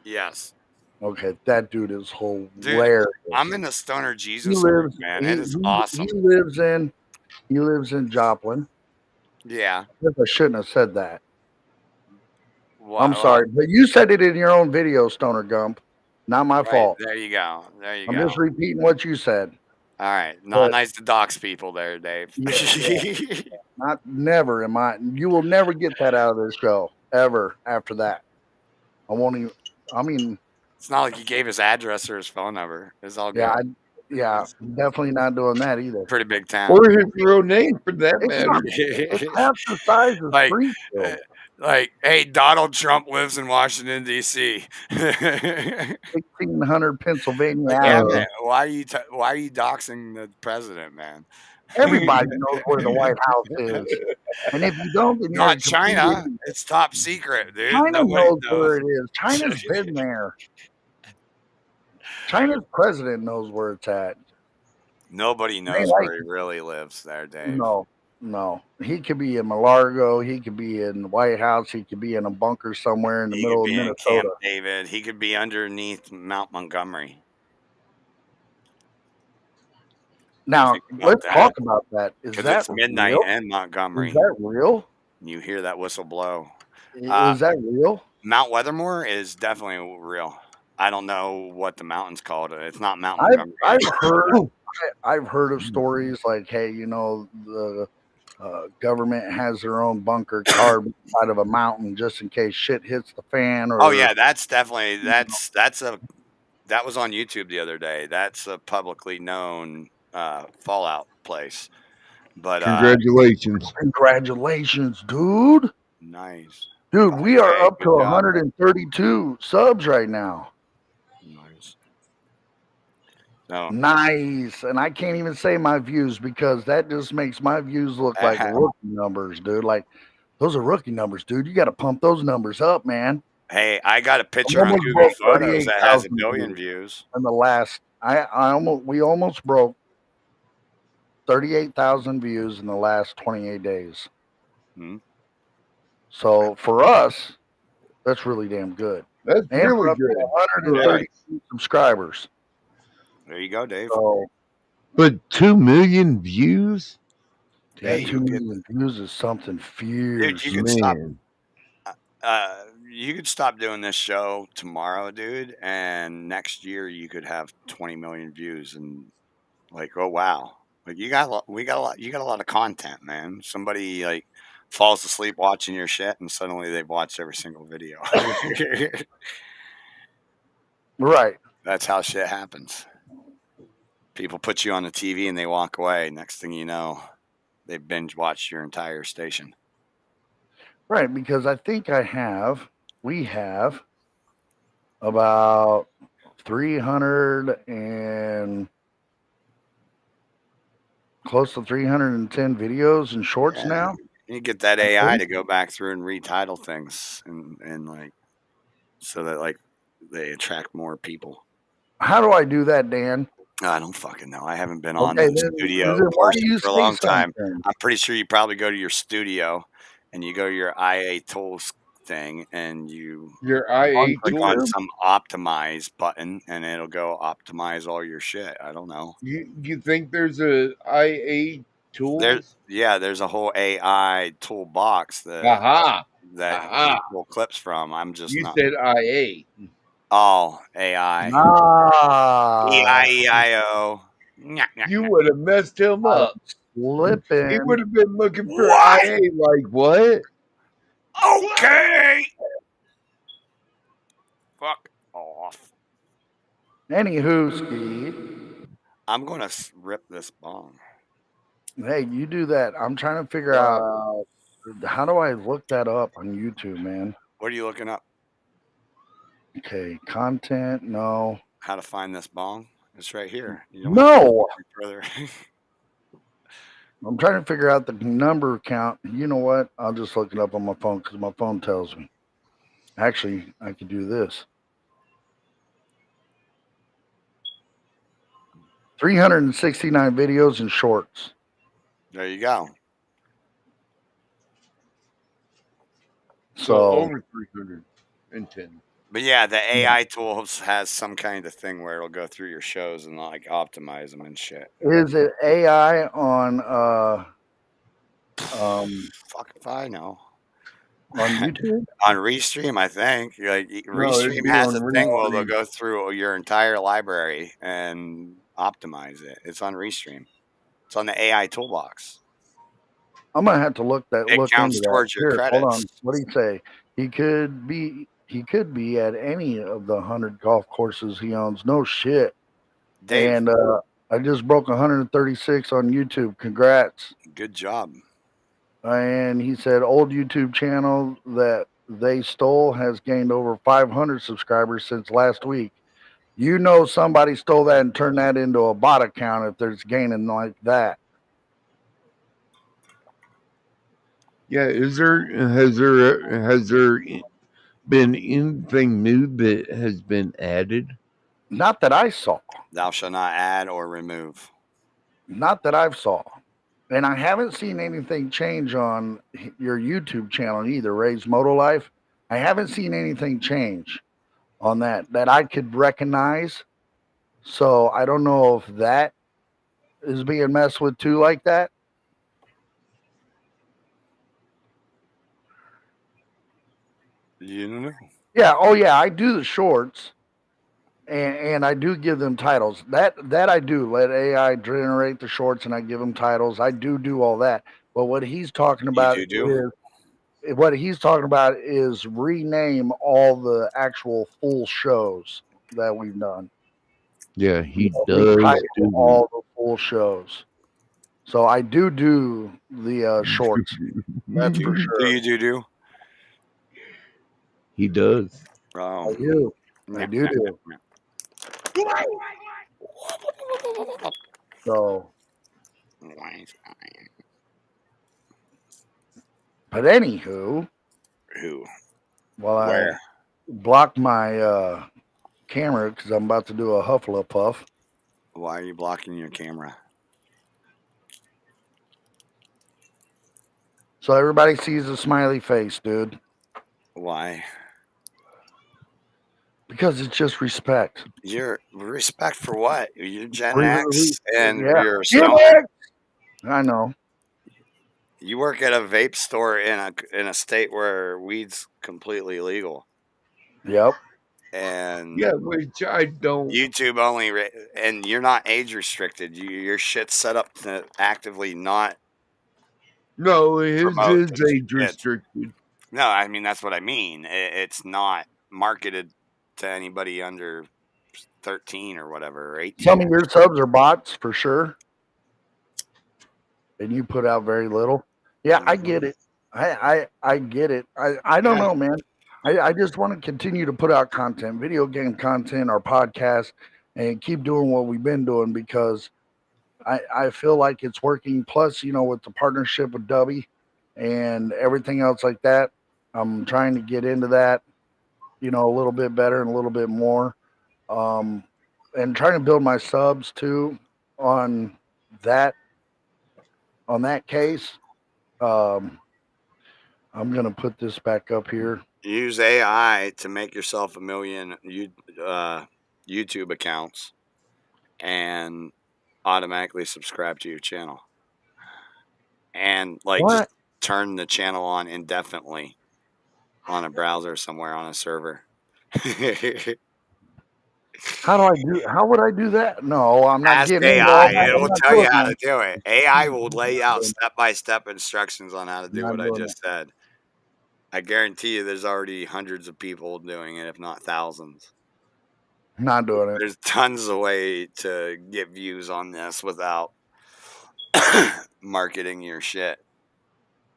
Yes. Okay, that dude is hilarious. I'm in the Stoner He Jesus group, lives, man. he, It is he- awesome. he lives in Joplin. Yeah. I shouldn't have said that. Wow. I'm sorry, but you said it in your own video, Stoner Gump. Not my fault. There you go. There you I'm go. just repeating what you said. All right. Not But- nice to dox people there, Dave. Yeah. Never am I. You will never get that out of this show ever after that. I won't even. I mean, It's not like he gave his address or his phone number. It's all good. yeah, definitely not doing that either. Pretty big town. Or his real name for that matter. It's half the size of Like, Springfield. Like, hey, Donald Trump lives in Washington, D.C. 1600 Pennsylvania Yeah, Avenue. man. Why are you doxing the president, man? Everybody knows where the White House is, and if you don't, then you're Not a complete China. idiot. It's top secret, dude. China Nobody knows where it is. China's been there. China's president knows where it's at. Nobody knows like- where he really lives there, Dave. No. He could be in Malargo. He could be in the White House. He could be in a bunker somewhere in the He middle could of be in Minnesota. Camp David. He could be underneath Mount Montgomery. Now, Think about let's that. talk about that. Is Because that it's midnight real? in Montgomery. Is that real? You hear that whistle blow. Is that real? Mount Weathermore is definitely real. I don't know what the mountain's called. It's not Mount I've Montgomery. I've heard of stories like, hey, you know, the government has their own bunker carved out of a mountain just in case shit hits the fan. Or Oh yeah, that's definitely that was on YouTube the other day. That's a publicly known Fallout place. But congratulations, dude. Nice. Dude, we are up to good job. 132 subs right now. Nice. No. Nice. And I can't even say my views because that just makes my views look like rookie numbers, dude. Like, those are rookie numbers, dude. You got to pump those numbers up, man. Hey, I got a picture on Google Photos that has 1 billion views. In the last, we almost broke 38,000 views in the last 28 days. Hmm. So for us, that's really damn good. That's And really we're up good. to 132 subscribers. There you go, Dave. So But 2 million views? yeah, 2 million views is something fierce. Dude, you can stop. you could stop doing this show tomorrow, dude, and next year you could have 20 million views and like, oh wow, like we got a lot, you got a lot of content, man. Somebody like falls asleep watching your shit, and suddenly they've watched every single video. Right. That's how shit happens. People put you on the TV and they walk away. Next thing you know, they binge watched your entire station. Right, because I think we have about 300 and close to 310 videos and shorts Yeah. now. You get that AI to go back through and retitle things and like so that like they attract more people. How do I do that, Dan? I don't fucking know. I haven't been on Okay, the then studio why do portion you for a say long time. something? I'm pretty sure you probably go to your studio and you go to your IA tools thing and you Your IA click on tool. some optimize button and it'll go optimize all your shit. I don't know. You think there's a IA tool? There's a whole AI toolbox that Aha. you pull clips from. I'm just You not. said IA. Oh, AI. E-I-E-I-O. You would have messed him up. He Slipping. would have been looking for What? IA like what? Okay. Fuck off. Anywho, Ski. I'm gonna rip this bong. Hey, you do that. I'm trying to figure out how do I look that up on YouTube, man? What are you looking up? Okay, content. No. How to find this bong? It's right here. You don't No. have to further. I'm trying to figure out the number count. You know what? I'll just look it up on my phone because my phone tells me. Actually, I could do this. 369 videos and shorts. There you go. So over 310. But yeah, the AI tools has some kind of thing where it'll go through your shows and like optimize them and shit. Is it AI on Fuck if I know. on YouTube? On Restream, I think. Like Restream has a thing where they'll go through your entire library and optimize it. It's on Restream. It's on the AI toolbox. I'm gonna have to look counts into towards that. your Here, hold on. credits. What do you say? He could be at any of the 100 golf courses he owns. No shit. Dave, And I just broke 136 on YouTube. Congrats. good job. And he said old YouTube channel that they stole has gained over 500 subscribers since last week. You know somebody stole that and turned that into a bot account if there's gaining like that. Yeah, has there been anything new that has been added? Not that I saw. Thou shalt not add or remove. Not that I've saw. And I haven't seen anything change on your YouTube channel either, Ray's Moto Life. I haven't seen anything change on that I could recognize. So I don't know if that is being messed with too like that. You don't know. Yeah. Oh yeah. I do the shorts and I do give them titles. That I do let AI generate the shorts and I give them titles. I do all that. But what he's talking about is rename all the actual full shows that we've done. Yeah, he does do all the full shows. So I do the shorts. That's for sure. Do you do? He does. Oh. I do. I do. So. But anywho. Who? Well, Where? I blocked my camera because I'm about to do a Hufflepuff. Why are you blocking your camera? So everybody sees a smiley face, dude. Why? Because it's just respect. Your respect for what? You're Gen X and yeah. you're Gen X! I know. You work at a vape store in a state where weed's completely legal, Yep. and Yeah, which I don't. YouTube only, and you're not age restricted. Your shit's set up to actively not No, his promote is to age kids. restricted. No, I mean that's what I mean. It's not marketed to anybody under 13 or whatever, or 18. Some of your subs are bots for sure, and you put out very little. Yeah, I get it. I get it. I don't know, man. I just want to continue to put out content, video game content, our podcast, and keep doing what we've been doing because I feel like it's working. Plus, you know, with the partnership with Dubby and everything else like that, I'm trying to get into that, you know, a little bit better and a little bit more. And trying to build my subs too on that case. I'm gonna put this back up here. Use AI to make yourself a million YouTube accounts and automatically subscribe to your channel, and like just turn the channel on indefinitely on a browser somewhere on a server. How would I do that? No, I'm not Ask getting into AI. all that. I'm It'll not tell doing you how that. to do it. AI will lay out step-by-step instructions on how to do Not what I doing just said. I guarantee you there's already hundreds of people doing it, if not thousands. Not doing it. There's tons of way to get views on this without marketing your shit.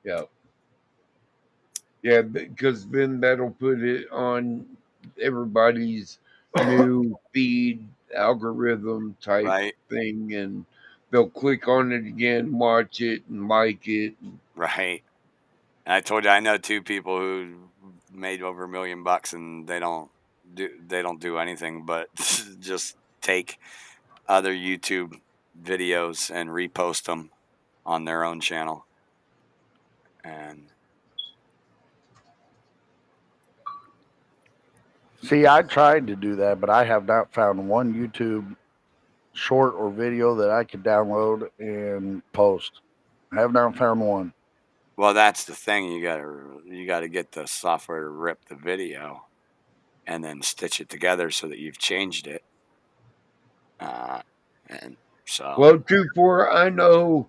Yeah. Yeah, because then that'll put it on everybody's new feed algorithm type Right. thing, and they'll click on it again, watch it, and like it. Right. And I told you I know 2 people who made over $1 million and they don't do anything but just take other YouTube videos and repost them on their own channel. And See, I tried to do that, but I have not found one YouTube short or video that I could download and post. I have not found one. well, that's the thing. You gotta get the software to rip the video and then stitch it together so that you've changed it. And so, Well, 2-4, I know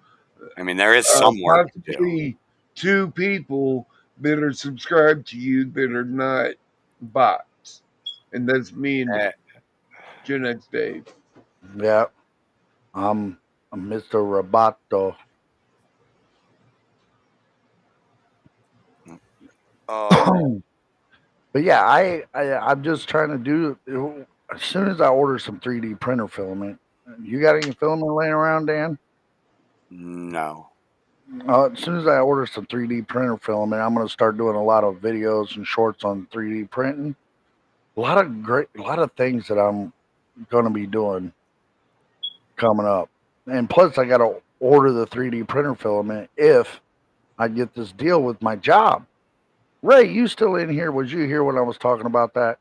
I mean, there is some work to do. possibly 2 people that are subscribed to you that are not bots, and that's me and Gen X Dave. Yeah, I'm Mr. Roboto. But yeah, I'm just trying to do. As soon as I order some 3D printer filament, you got any filament laying around, Dan? No. As soon as I order some 3D printer filament, I'm going to start doing a lot of videos and shorts on 3D printing. A lot of things that I'm going to be doing coming up. And plus, I got to order the 3D printer filament if I get this deal with my job. Ray, you still in here? Was you here when I was talking about that?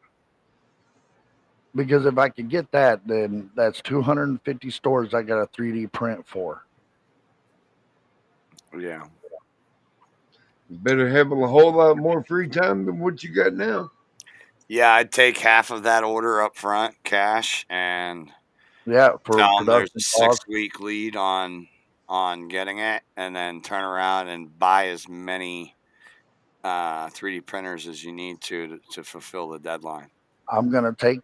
Because if I could get that, then that's 250 stores I got a 3D print for. Yeah. You better have a whole lot more free time than what you got now. Yeah, I'd take half of that order up front, cash, and for tell them there's a production 6-week lead on getting it, and then turn around and buy as many 3D printers as you need to fulfill the deadline. I'm gonna take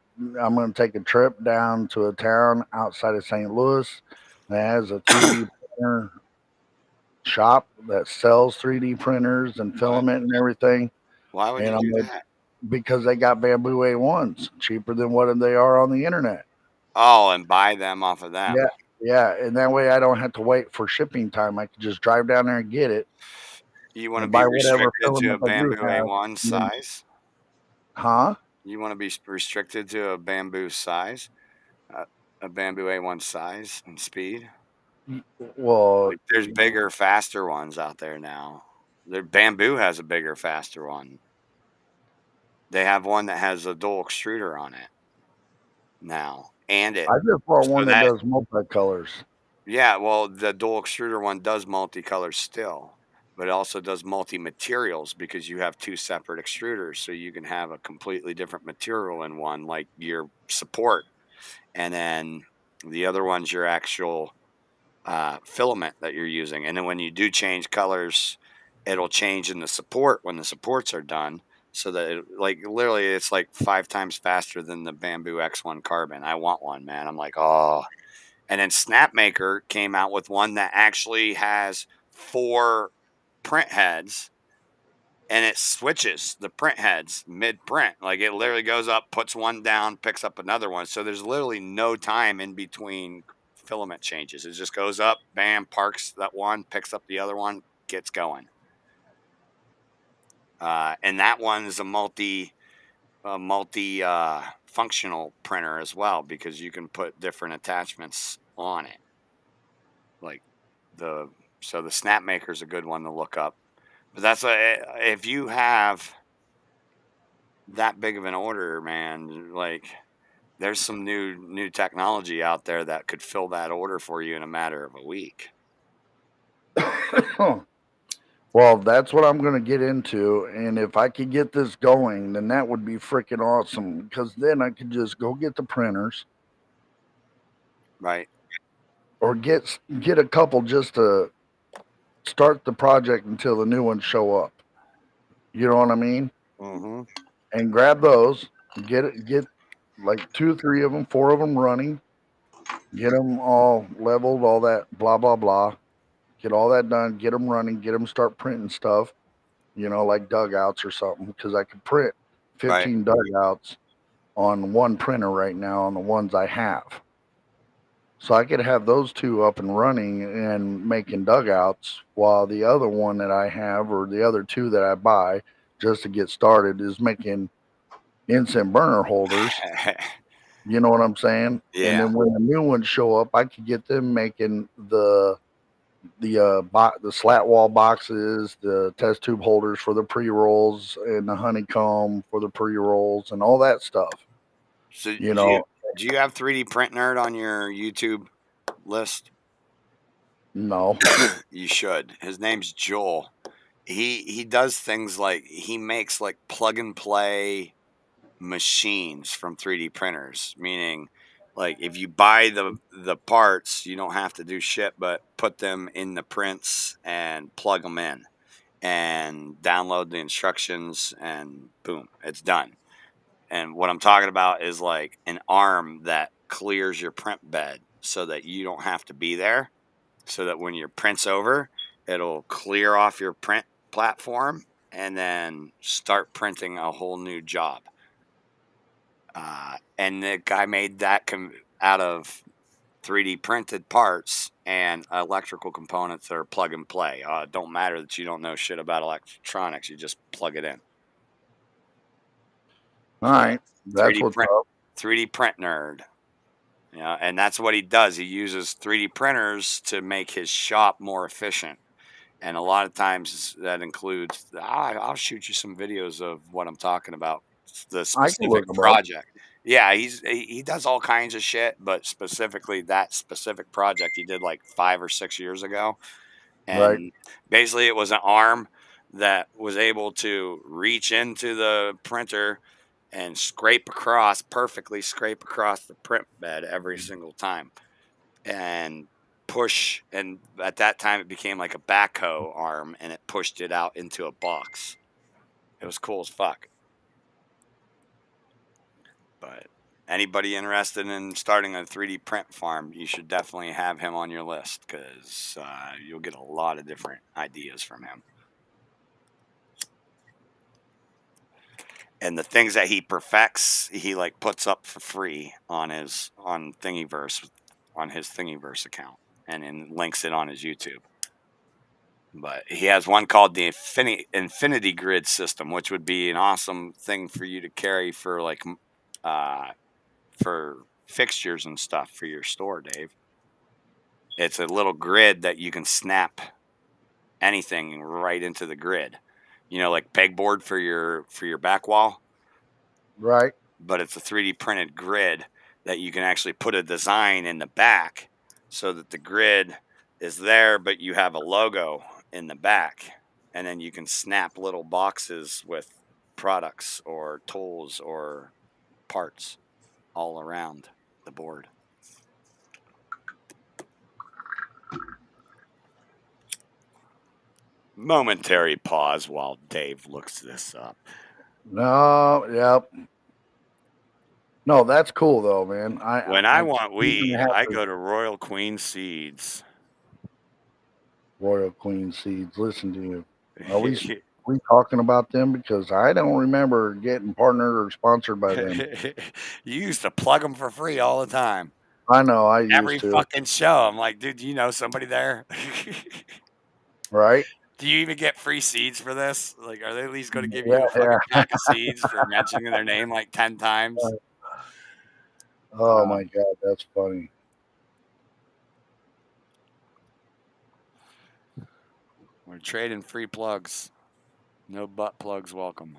a trip down to a town outside of St. Louis that has a 3D printer shop that sells 3D printers and filament and everything. Why would you do that? Because they got Bamboo A1s cheaper than what they are on the internet. Oh, and buy them off of them. Yeah, and that way I don't have to wait for shipping time. I can just drive down there and get it. You want to be restricted to a Bamboo A1 size? Huh? You want to be restricted to a Bamboo size? A Bamboo A1 size and speed? Well, like there's bigger, faster ones out there now. Bamboo has a bigger, faster one. They have one that has a dual extruder on it now. And I just bought one that does multicolors. Yeah, well, the dual extruder one does multicolors still. but it also does multi-materials because you have two separate extruders, so you can have a completely different material in one, like your support, and then the other one's your actual filament that you're using. And then when you do change colors, it'll change in the support when the supports are done, so that like literally it's like 5 times faster than the Bamboo X1 carbon. I want one, man. I'm like, oh. And then Snapmaker came out with one that actually has 4 print heads, and it switches the print heads mid-print. Like it literally goes up, puts one down, picks up another one. So there's literally no time in between filament changes. It just goes up, bam, parks that one, picks up the other one, gets going. And that one is a functional printer as well, because you can put different attachments on it. Like the Snapmaker is a good one to look up. But that's if you have that big of an order, man, like there's some new technology out there that could fill that order for you in a matter of a week. Well, that's what I'm going to get into. And if I could get this going, then that would be freaking awesome, because then I could just go get the printers. Right. Or get a couple just to start the project until the new ones show up. You know what I mean? Mm-hmm. And grab those, get like 2, 3 of them, 4 of them running, get them all leveled, all that blah, blah, blah. Get all that done, get them running, get them start printing stuff, like dugouts or something, because I could print 15 dugouts on one printer right now on the ones I have. So I could have those 2 up and running and making dugouts, while the other one that I have, or the other 2 that I buy just to get started, is making instant burner holders. You know what I'm saying? Yeah. And then when the new ones show up, I could get them making the slat wall boxes, the test tube holders for the pre-rolls, and the honeycomb for the pre-rolls, and all that stuff. So do you have 3D Print Nerd on your YouTube list? No. You should. His name's Joel. He does things like he makes like plug and play machines from 3D printers, meaning like if you buy the parts, you don't have to do shit but put them in the prints and plug them in and download the instructions, and boom, it's done. And what I'm talking about is like an arm that clears your print bed so that you don't have to be there, so that when your print's over, it'll clear off your print platform and then start printing a whole new job. And the guy made that out of 3D printed parts and electrical components that are plug and play. It don't matter that you don't know shit about electronics. You just plug it in. All right. That's what's up. 3D Print Nerd. Yeah, and that's what he does. He uses 3D printers to make his shop more efficient. And a lot of times that includes, I'll shoot you some videos of what I'm talking about, the specific project. Yeah, he does all kinds of shit, but specifically that specific project he did like 5 or 6 years ago. And basically it was an arm that was able to reach into the printer and perfectly scrape across the print bed every single time, and push. And at that time it became like a backhoe arm, and it pushed it out into a box. It was cool as fuck. But anybody interested in starting a 3D print farm, you should definitely have him on your list, because you'll get a lot of different ideas from him. And the things that he perfects, he like puts up for free on Thingiverse, on his Thingiverse account, and then links it on his YouTube. But he has one called the Infinity Grid system, which would be an awesome thing for you to carry for like for fixtures and stuff for your store, Dave. It's a little grid that you can snap anything right into the grid. Like pegboard for your back wall. Right. But it's a 3D printed grid that you can actually put a design in the back, so that the grid is there, but you have a logo in the back. and then you can snap little boxes with products or tools or parts all around the board. Momentary pause while Dave looks this up. No, yep. No, that's cool though, man. When I want even weed, have I to- go to Royal Queen Seeds. Royal Queen Seeds. Listen to you. Are we talking about them? Because I don't remember getting partnered or sponsored by them. You used to plug them for free all the time. I know. I Every used to. fucking show. I'm like, dude, do you know somebody there? Right? Do you even get free seeds for this? Like, are they at least going to give Yeah, you a fucking yeah. pack of seeds for mentioning their name like 10 times? Oh my God, that's funny. We're trading free plugs. No butt plugs welcome.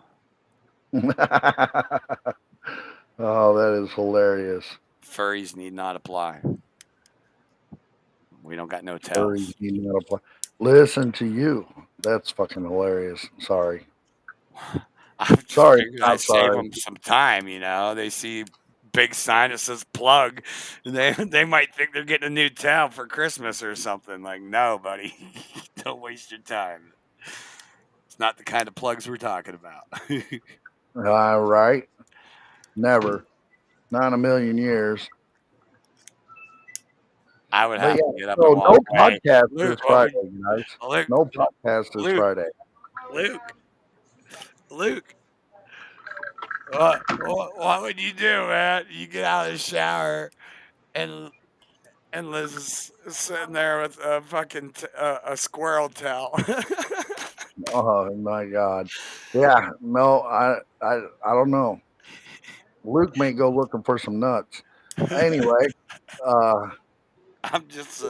Oh, that is hilarious. Furries need not apply. We don't got no Furries tails. need not apply. Listen to you. That's fucking hilarious. Sorry. I just Sorry, figured I'm I'd save sorry. them some time, you know. They see big sign that says plug, and they might think they're getting a new tail for Christmas or something. Like, no, buddy, don't waste your time. It's not the kind of plugs we're talking about. Right? Never. Not in a million years. I would But have yeah, to get up so and no walk away. podcast Luke, this what would- Friday, guys. Luke, No podcast this Luke, Friday. Luke, what would you do, man? You get out of the shower and Liz is sitting there with a fucking a squirrel tail. Oh my God. Yeah, no, I don't know. Luke may go looking for some nuts. Anyway, I'm just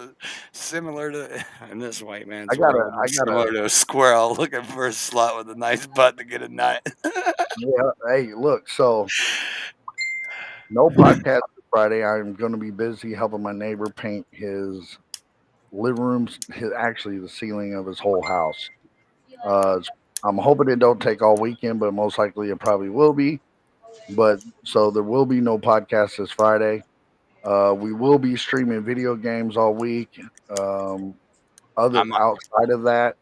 similar to in this white man's I gotta- world. I'm similar to a squirrel looking for a slut with a nice butt to get a nut. yeah, hey, look, so no podcast this Friday. I'm gonna be busy helping my neighbor paint his living rooms, actually the ceiling of his whole house. I'm hoping it don't take all weekend, but most likely it probably will be. But so there will be no podcast this Friday. We will be streaming video games all week. Outside of that,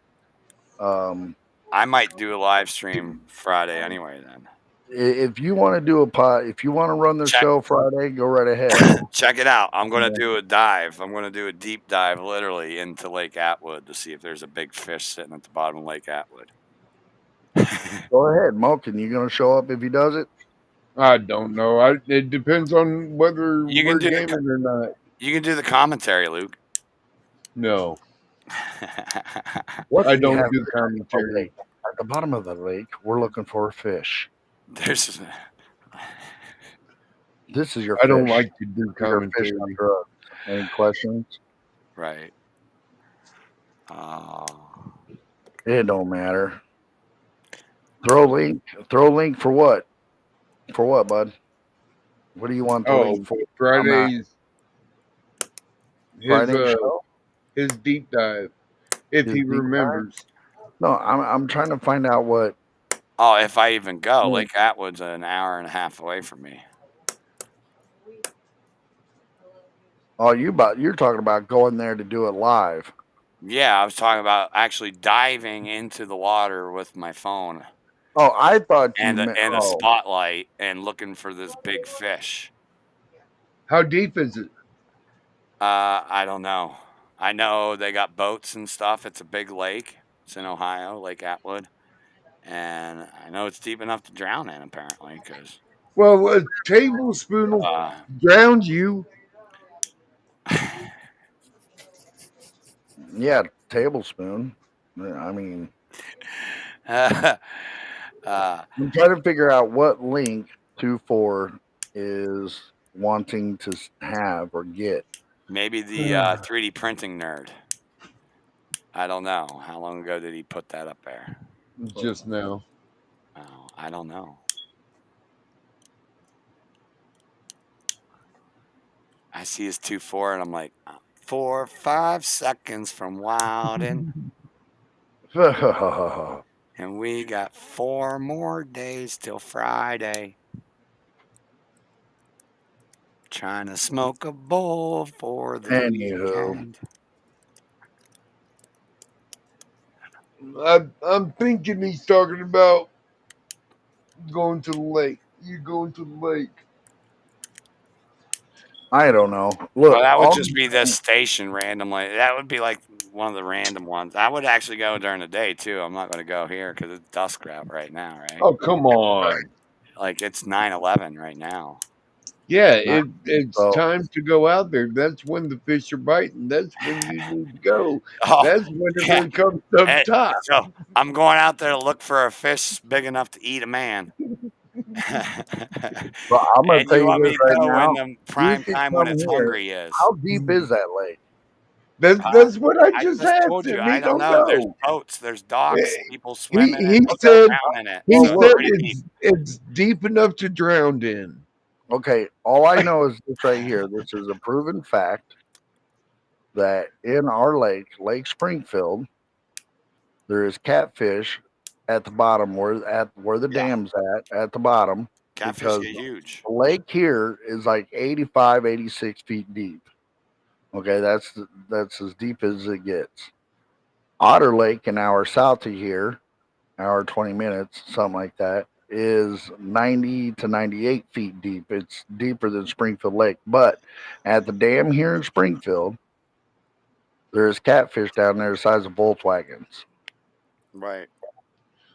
I might do a live stream Friday anyway. Then if you want to do a pod, if you want to run the show Friday, go right ahead. check it out. I'm going to do a dive. I'm going to do a deep dive, literally, into Lake Atwood to see if there's a big fish sitting at the bottom of Lake Atwood. Go ahead, Moken. You going to show up if he does it? I don't know. It depends on whether You we're can do gaming or not. You can do the commentary, Luke. No, What I do you don't have do commentary. at the bottom of the lake? We're looking for a fish. There's This is your I don't fish. like to do Your fish commentary. on drugs. Any questions? right. It don't matter. Throw link for what? For what, bud? What do you want the link for? Friday's Friday show? his deep dive, if His he deep dive? remembers. No, I'm trying to find out what. Oh, if I even go, Hmm. Lake Atwood's an hour and a half away from me. Oh, you're talking about going there to do it live. Yeah, I was talking about actually diving into the water with my phone Oh, I thought you and meant a spotlight and looking for this big fish. How deep is it? I don't know. I know they got boats and stuff. It's a big lake. It's in Ohio, Lake Atwood. And I know it's deep enough to drown in, apparently, because Well, a tablespoon will drown you. Yeah, tablespoon. I mean, uh, I'm trying to figure out what link 2-4 is wanting to have or get. maybe the 3D printing nerd. I don't know. How long ago did he put that up there? Just now. Oh, I don't know. I see his 2-4, and I'm like, 4 or 5 seconds from Wildin'. And we got 4 more days till Friday. Trying to smoke a bowl for the Anywho. weekend. I'm thinking he's talking about going to the lake. You going to the lake? I don't know. Look, Well, that would all just be this station randomly. That would be like one of the random ones. I would actually go during the day too. I'm not going to go here because it's dusk out right now, right? Oh, come on. Like it's 9/11 right now. Yeah, Not it's so. time to go out there. That's when the fish are biting. That's when you need to go. Oh, That's when yeah. everyone comes up And top. so I'm going out there to look for a fish big enough to eat a man. But I'm gonna And tell you you want me this to right go now. when the You prime can time when come it's here. hungry is? How deep is that lake? That's what I I just just asked told you, him. I He don't don't know. There's know. boats, there's docks, people swim He in it, he people said drown in it. he Well, So look. said pretty deep. it's deep enough to drown in. Okay, all I know is this right here. This is a proven fact that in our lake, Lake Springfield, there is catfish at the bottom where the Yeah. dam's at the bottom. Catfish Because get huge. the lake here is like 85, 86 feet deep. Okay, that's as deep as it gets. Otter Lake, an hour south of here, hour 20 minutes, something like that, is 90 to 98 feet deep. It's deeper than Springfield Lake. But at the dam here in Springfield, there's catfish down there the size of Volkswagens. Right.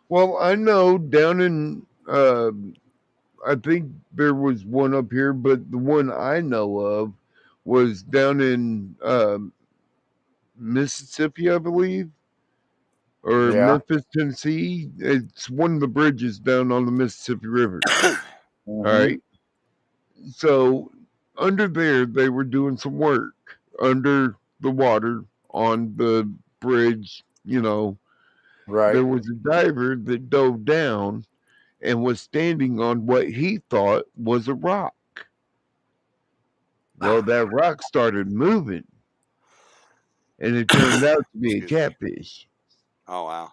Well, I know down in I think there was one up here, but the one I know of was down in Mississippi, I believe, or Yeah. Memphis, Tennessee. It's one of the bridges down on the Mississippi River. All right. So under there, they were doing some work under the water on the bridge. You know, Right. there was a diver that dove down and was standing on what he thought was a rock. Well, that rock started moving, and it turned out to be a Excuse me. catfish. Oh wow.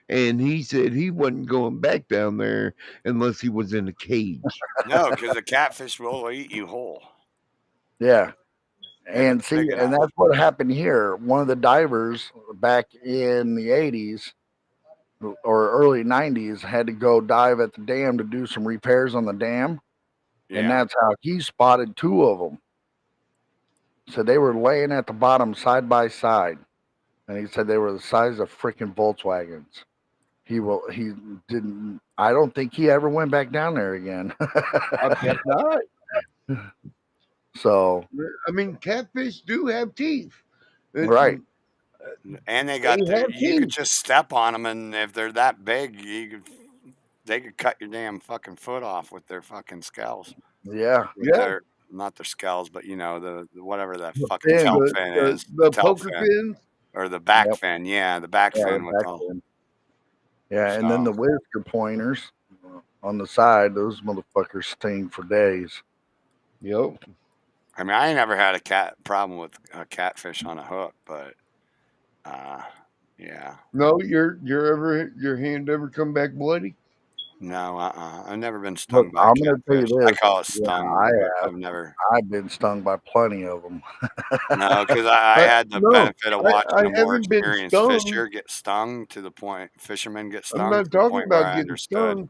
And he said he wasn't going back down there unless he was in a cage. No, because the catfish will eat you whole. Yeah. If And it's see, big and enough. that's what happened here. One of the divers back in the 80s or early 90s had to go dive at the dam to do some repairs on the dam. And Yeah. that's how he spotted 2 of them. So they were laying at the bottom side by side. And he said they were the size of freaking Volkswagens. He didn't, I don't think he ever went back down there again. I bet not. So, I mean, catfish do have teeth. right. And they got They have you could teeth. just step on them, and if they're that big, they could cut your damn fucking foot off with their fucking scales. Yeah. With Yeah. their, not their scales, but you know the whatever that The fucking fin, tail fin is, The tail poker fin fins. or the back Yep. fin. Yeah, the back Yeah, fin the with back all. fin. Yeah, and then So the whisker pointers on the side, those motherfuckers sting for days. Yep. I mean, I ain't never had a problem with a catfish on a hook, but yeah, No, your hand ever come back bloody? no, I've never been Look, stung by a I'm going to tell you catfish. I this. call it Yeah, stung, but I've never. I've been stung by plenty of them. No, because I had the No, benefit of watching I a more haven't been experienced stung. fisher get stung to the point. Fishermen get I'm stung to not the talking point where about I getting understood. stung.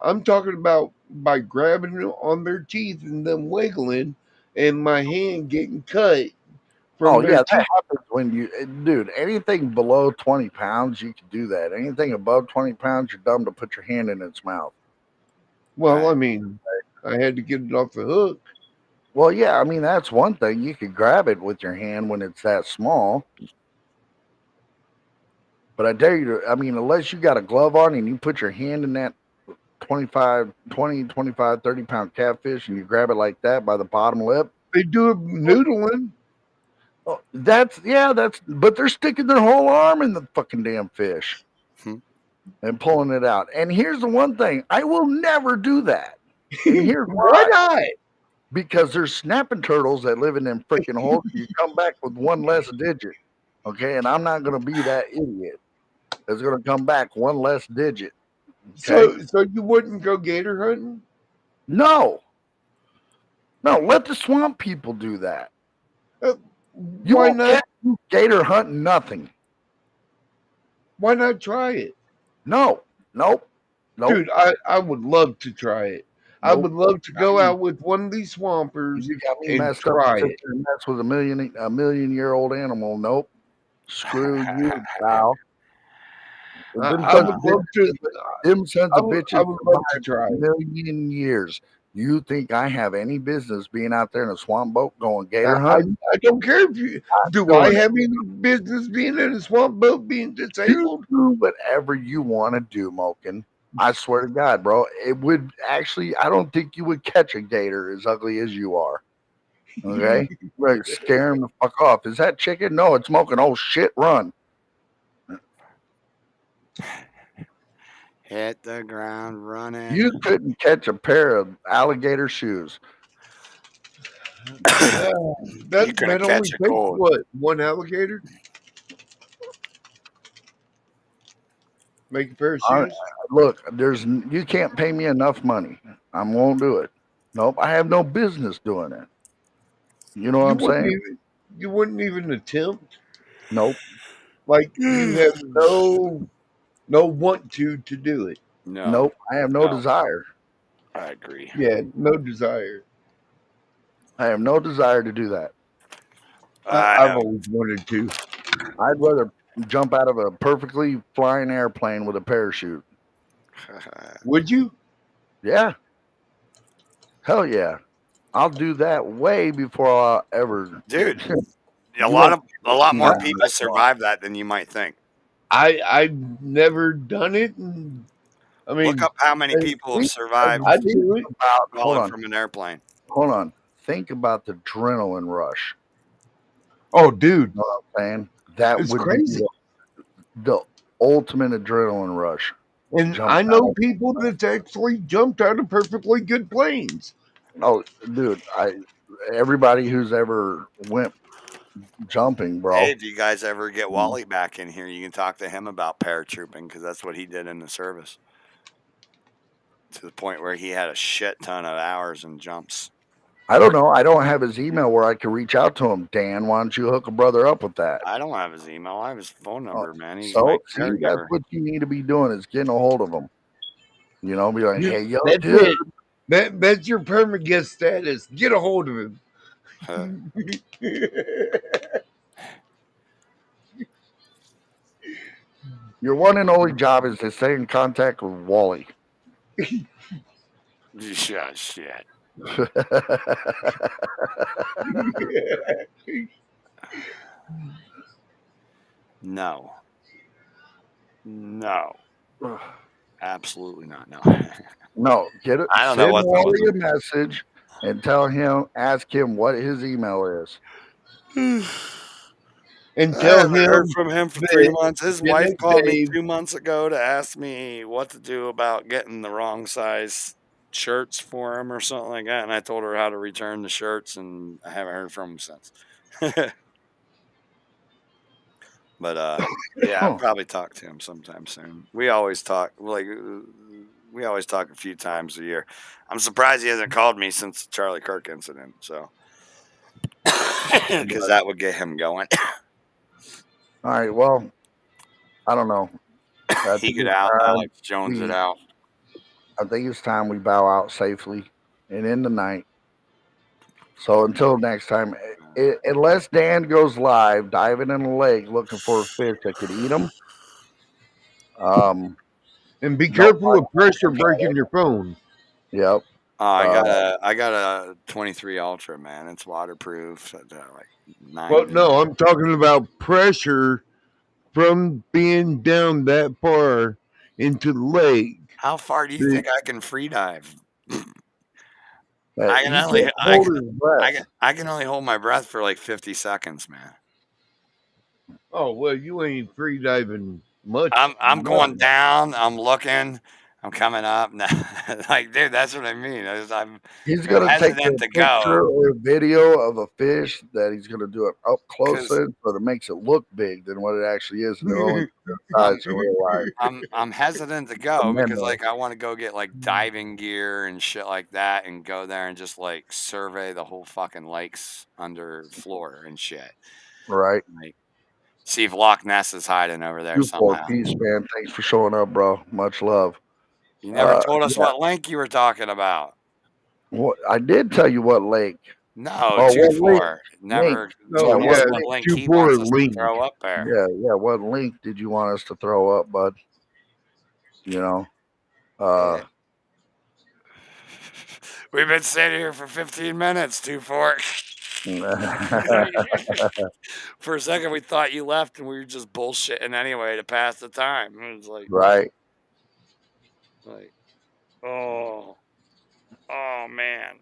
I'm talking about by grabbing it on their teeth and them wiggling, and my hand getting cut from Oh, their yeah, teeth. that happens when dude, anything below 20 pounds, you can do that. Anything above 20 pounds, you're dumb to put your hand in its mouth. Well, Right. I mean, I had to get it off the hook. Well, yeah, I mean, that's one thing. You could grab it with your hand when it's that small. But I dare you to, I mean, unless you got a glove on and you put your hand in that 20, 25, 30 pound catfish and you grab it like that by the bottom lip. They do it noodling. Oh, but they're sticking their whole arm in the fucking damn fish and pulling it out. And here's the one thing, I will never do that. And here's Why not? Because there's snapping turtles that live in them freaking holes. You come back with one less digit. Okay. And I'm not going to be that idiot. is going to come back one less digit. So you wouldn't go gator hunting? No, let the swamp people do that. You Why won't not? catch gator hunting nothing. Why not try it? No, nope. Dude, I would love to try it. I would love to go out with one of these swampers You got me and messed up. try To sit it. there and mess with a million-year-old animal. Nope. Screw you, pal. I would love to. Them sons I of would, bitches I would love to survived try a it. million years. You think I have any business being out there in a swamp boat going gator I hunting? don't care if you do. I have any business being in a swamp boat being disabled? Do whatever you want to do, Moken. I swear to God, bro. It would actually, I don't think you would catch a gator as ugly as you are. Okay? Like, scare him the fuck off. Is that chicken? No, it's Moken. Oh, shit, run. Hit the ground running. You couldn't catch a pair of alligator shoes. That couldn't only catch a takes cold. what? One alligator? Make a pair of shoes? Look, you can't pay me enough money. I won't do it. Nope, I have no business doing it. You know what I'm saying? You wouldn't even attempt? Nope. Like you have no want to do it. No. Nope. I have no desire. I agree. Yeah, no desire. I have no desire to do that. I've always wanted to. I'd rather jump out of a perfectly flying airplane with a parachute. Would you? Yeah. Hell yeah. I'll do that way before I'll ever. Dude, a lot more people survive that than you might think. I've never done it. And, I mean, look up how many people have survived I'd do it. falling from an airplane. Hold on. Think about the adrenaline rush. Oh, dude. You know what I'm saying? That It's would crazy. be the ultimate adrenaline rush. And I know people that's actually jumped out of perfectly good planes. Oh, dude, everybody who's ever went jumping, bro. Hey, do you guys ever get Wally back in here? You can talk to him about paratrooping because that's what he did in the service. To the point where he had a shit ton of hours and jumps. I don't know. I don't have his email where I can reach out to him. Dan, why don't you hook a brother up with that? I don't have his email. I have his phone number, man. He's so my see, caregiver. that's what you need to be doing is getting a hold of him. You know, be like, hey, yo, that's dude. That's your permanent guest status. Get a hold of him. Your one and only job is to stay in contact with Wally. Shit. No. Absolutely not. No. No, get it. I don't know Send what Wally a message and ask him what his email is. And I tell haven't him heard from him for 3 months. His wife Dave, called me 2 months ago to ask me what to do about getting the wrong size shirts for him or something like that, and I told her how to return the shirts, and I haven't heard from him since. But yeah, I'll probably talk to him sometime soon. We always talk a few times a year. I'm surprised he hasn't called me since the Charlie Kirk incident, so because that would get him going. All right, well, I don't know. He get out, Alex Jones it out. I think it's time we bow out safely and in the night. So until next time, unless Dan goes live, diving in the lake looking for a fish that could eat him. And be careful of pressure breaking your phone. Yep. I got a 23 Ultra, man. It's waterproof. Like 9. Well, no, I'm talking about pressure from being down that far into the lake. How far do you think I can free dive? I can only hold my breath for like 50 seconds, man. Oh well, you ain't free diving much. I'm going down. I'm looking. I'm coming up. No, like, dude, that's what I mean. I'm He's gonna take a hesitant to picture go or a video of a fish that he's gonna do it up close, 'cause so it makes it look big than what it actually is, and they're only the size in real life. I'm hesitant to go because Tremendous. like I want to go get like diving gear and shit like that and go there and just like survey the whole fucking lakes under floor and shit. Right. Like see if Loch Ness is hiding over there 2-4 somehow. peace, man. Thanks for showing up, bro. Much love. You never told us yeah. what link you were talking about. What I did tell you what lake. No, Oh, what 2-4. Never No, told yeah, us yeah, what link he 2-4 wants us to link. throw up there. Yeah. What link did you want us to throw up, bud? You know. Yeah. We've been sitting here for 15 minutes, 2-4. For a second, we thought you left and we were just bullshitting anyway to pass the time. It was like, right. oh man.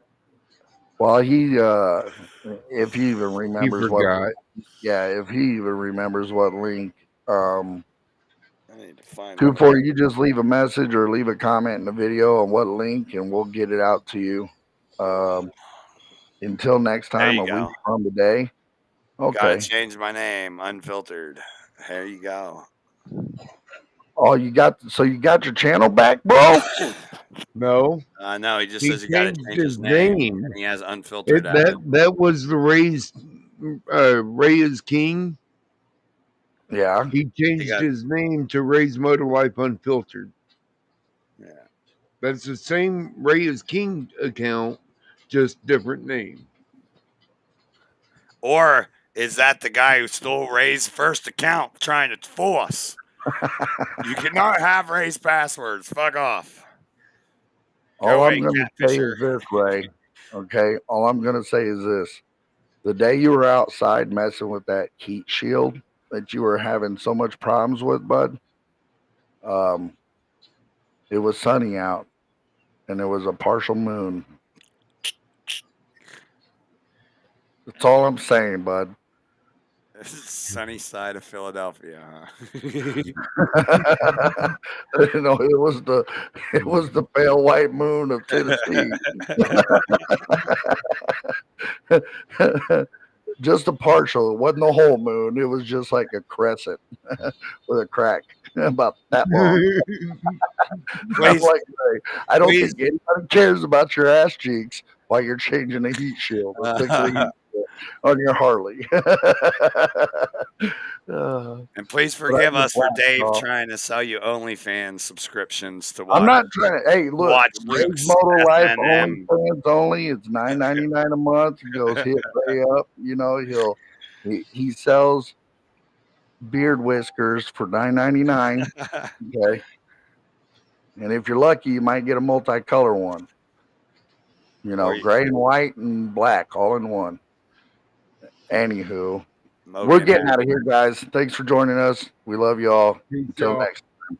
Well, he if he even He remembers what, forgot. if he even remembers what link, I need to find 2-4, you just leave a message or leave a comment in the video on what link, and we'll get it out to you. Until next There time, you a go. week from today. Gotta Okay. change my name, unfiltered. There you go. Oh, you got your channel back, bro? No, No, he just he says you gotta changed change his his name. name. And he has unfiltered. That was the Ray is King. Yeah. He changed got- his name to Ray's Motor Life Unfiltered. Yeah. That's the same Ray is King account, just different name. Or is that the guy who stole Ray's first account trying to fool us? You cannot have Ray's passwords. Fuck off. All away, I'm going to say catfisher. is this, Ray. Okay. All I'm going to say is this. The day you were outside messing with that heat shield that you were having so much problems with, bud, it was sunny out and there was a partial moon. That's all I'm saying, bud. Sunny side of Philadelphia, huh? You know, it was the pale white moon of Tennessee. Just a partial. It wasn't a whole moon. It was just like a crescent with a crack about that long. Please, Like, I don't please. think anybody cares about your ass cheeks while you're changing a heat shield or fixing a heat shield on your Harley. And please forgive us for Dave dog. trying to sell you OnlyFans subscriptions to watch. I'm not trying to. Hey, look, watch Ray's Luke's Motor Life FNM. OnlyFans only. It's $9.99 a month. He goes hit Ray up. You know, he sells beard whiskers for $9.99. Okay, and if you're lucky, you might get a multicolor one. You know, gray and white and black all in one. Anywho, we're getting out of here, guys. Thanks for joining us. We love you all. Until next time.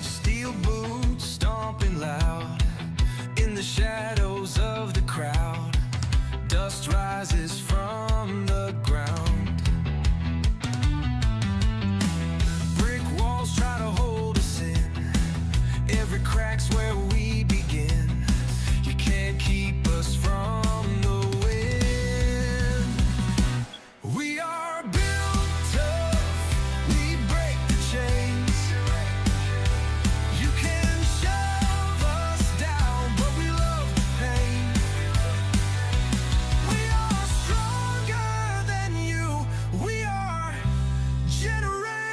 Steel boots stomping loud in the shadows of the crowd. Dust rises from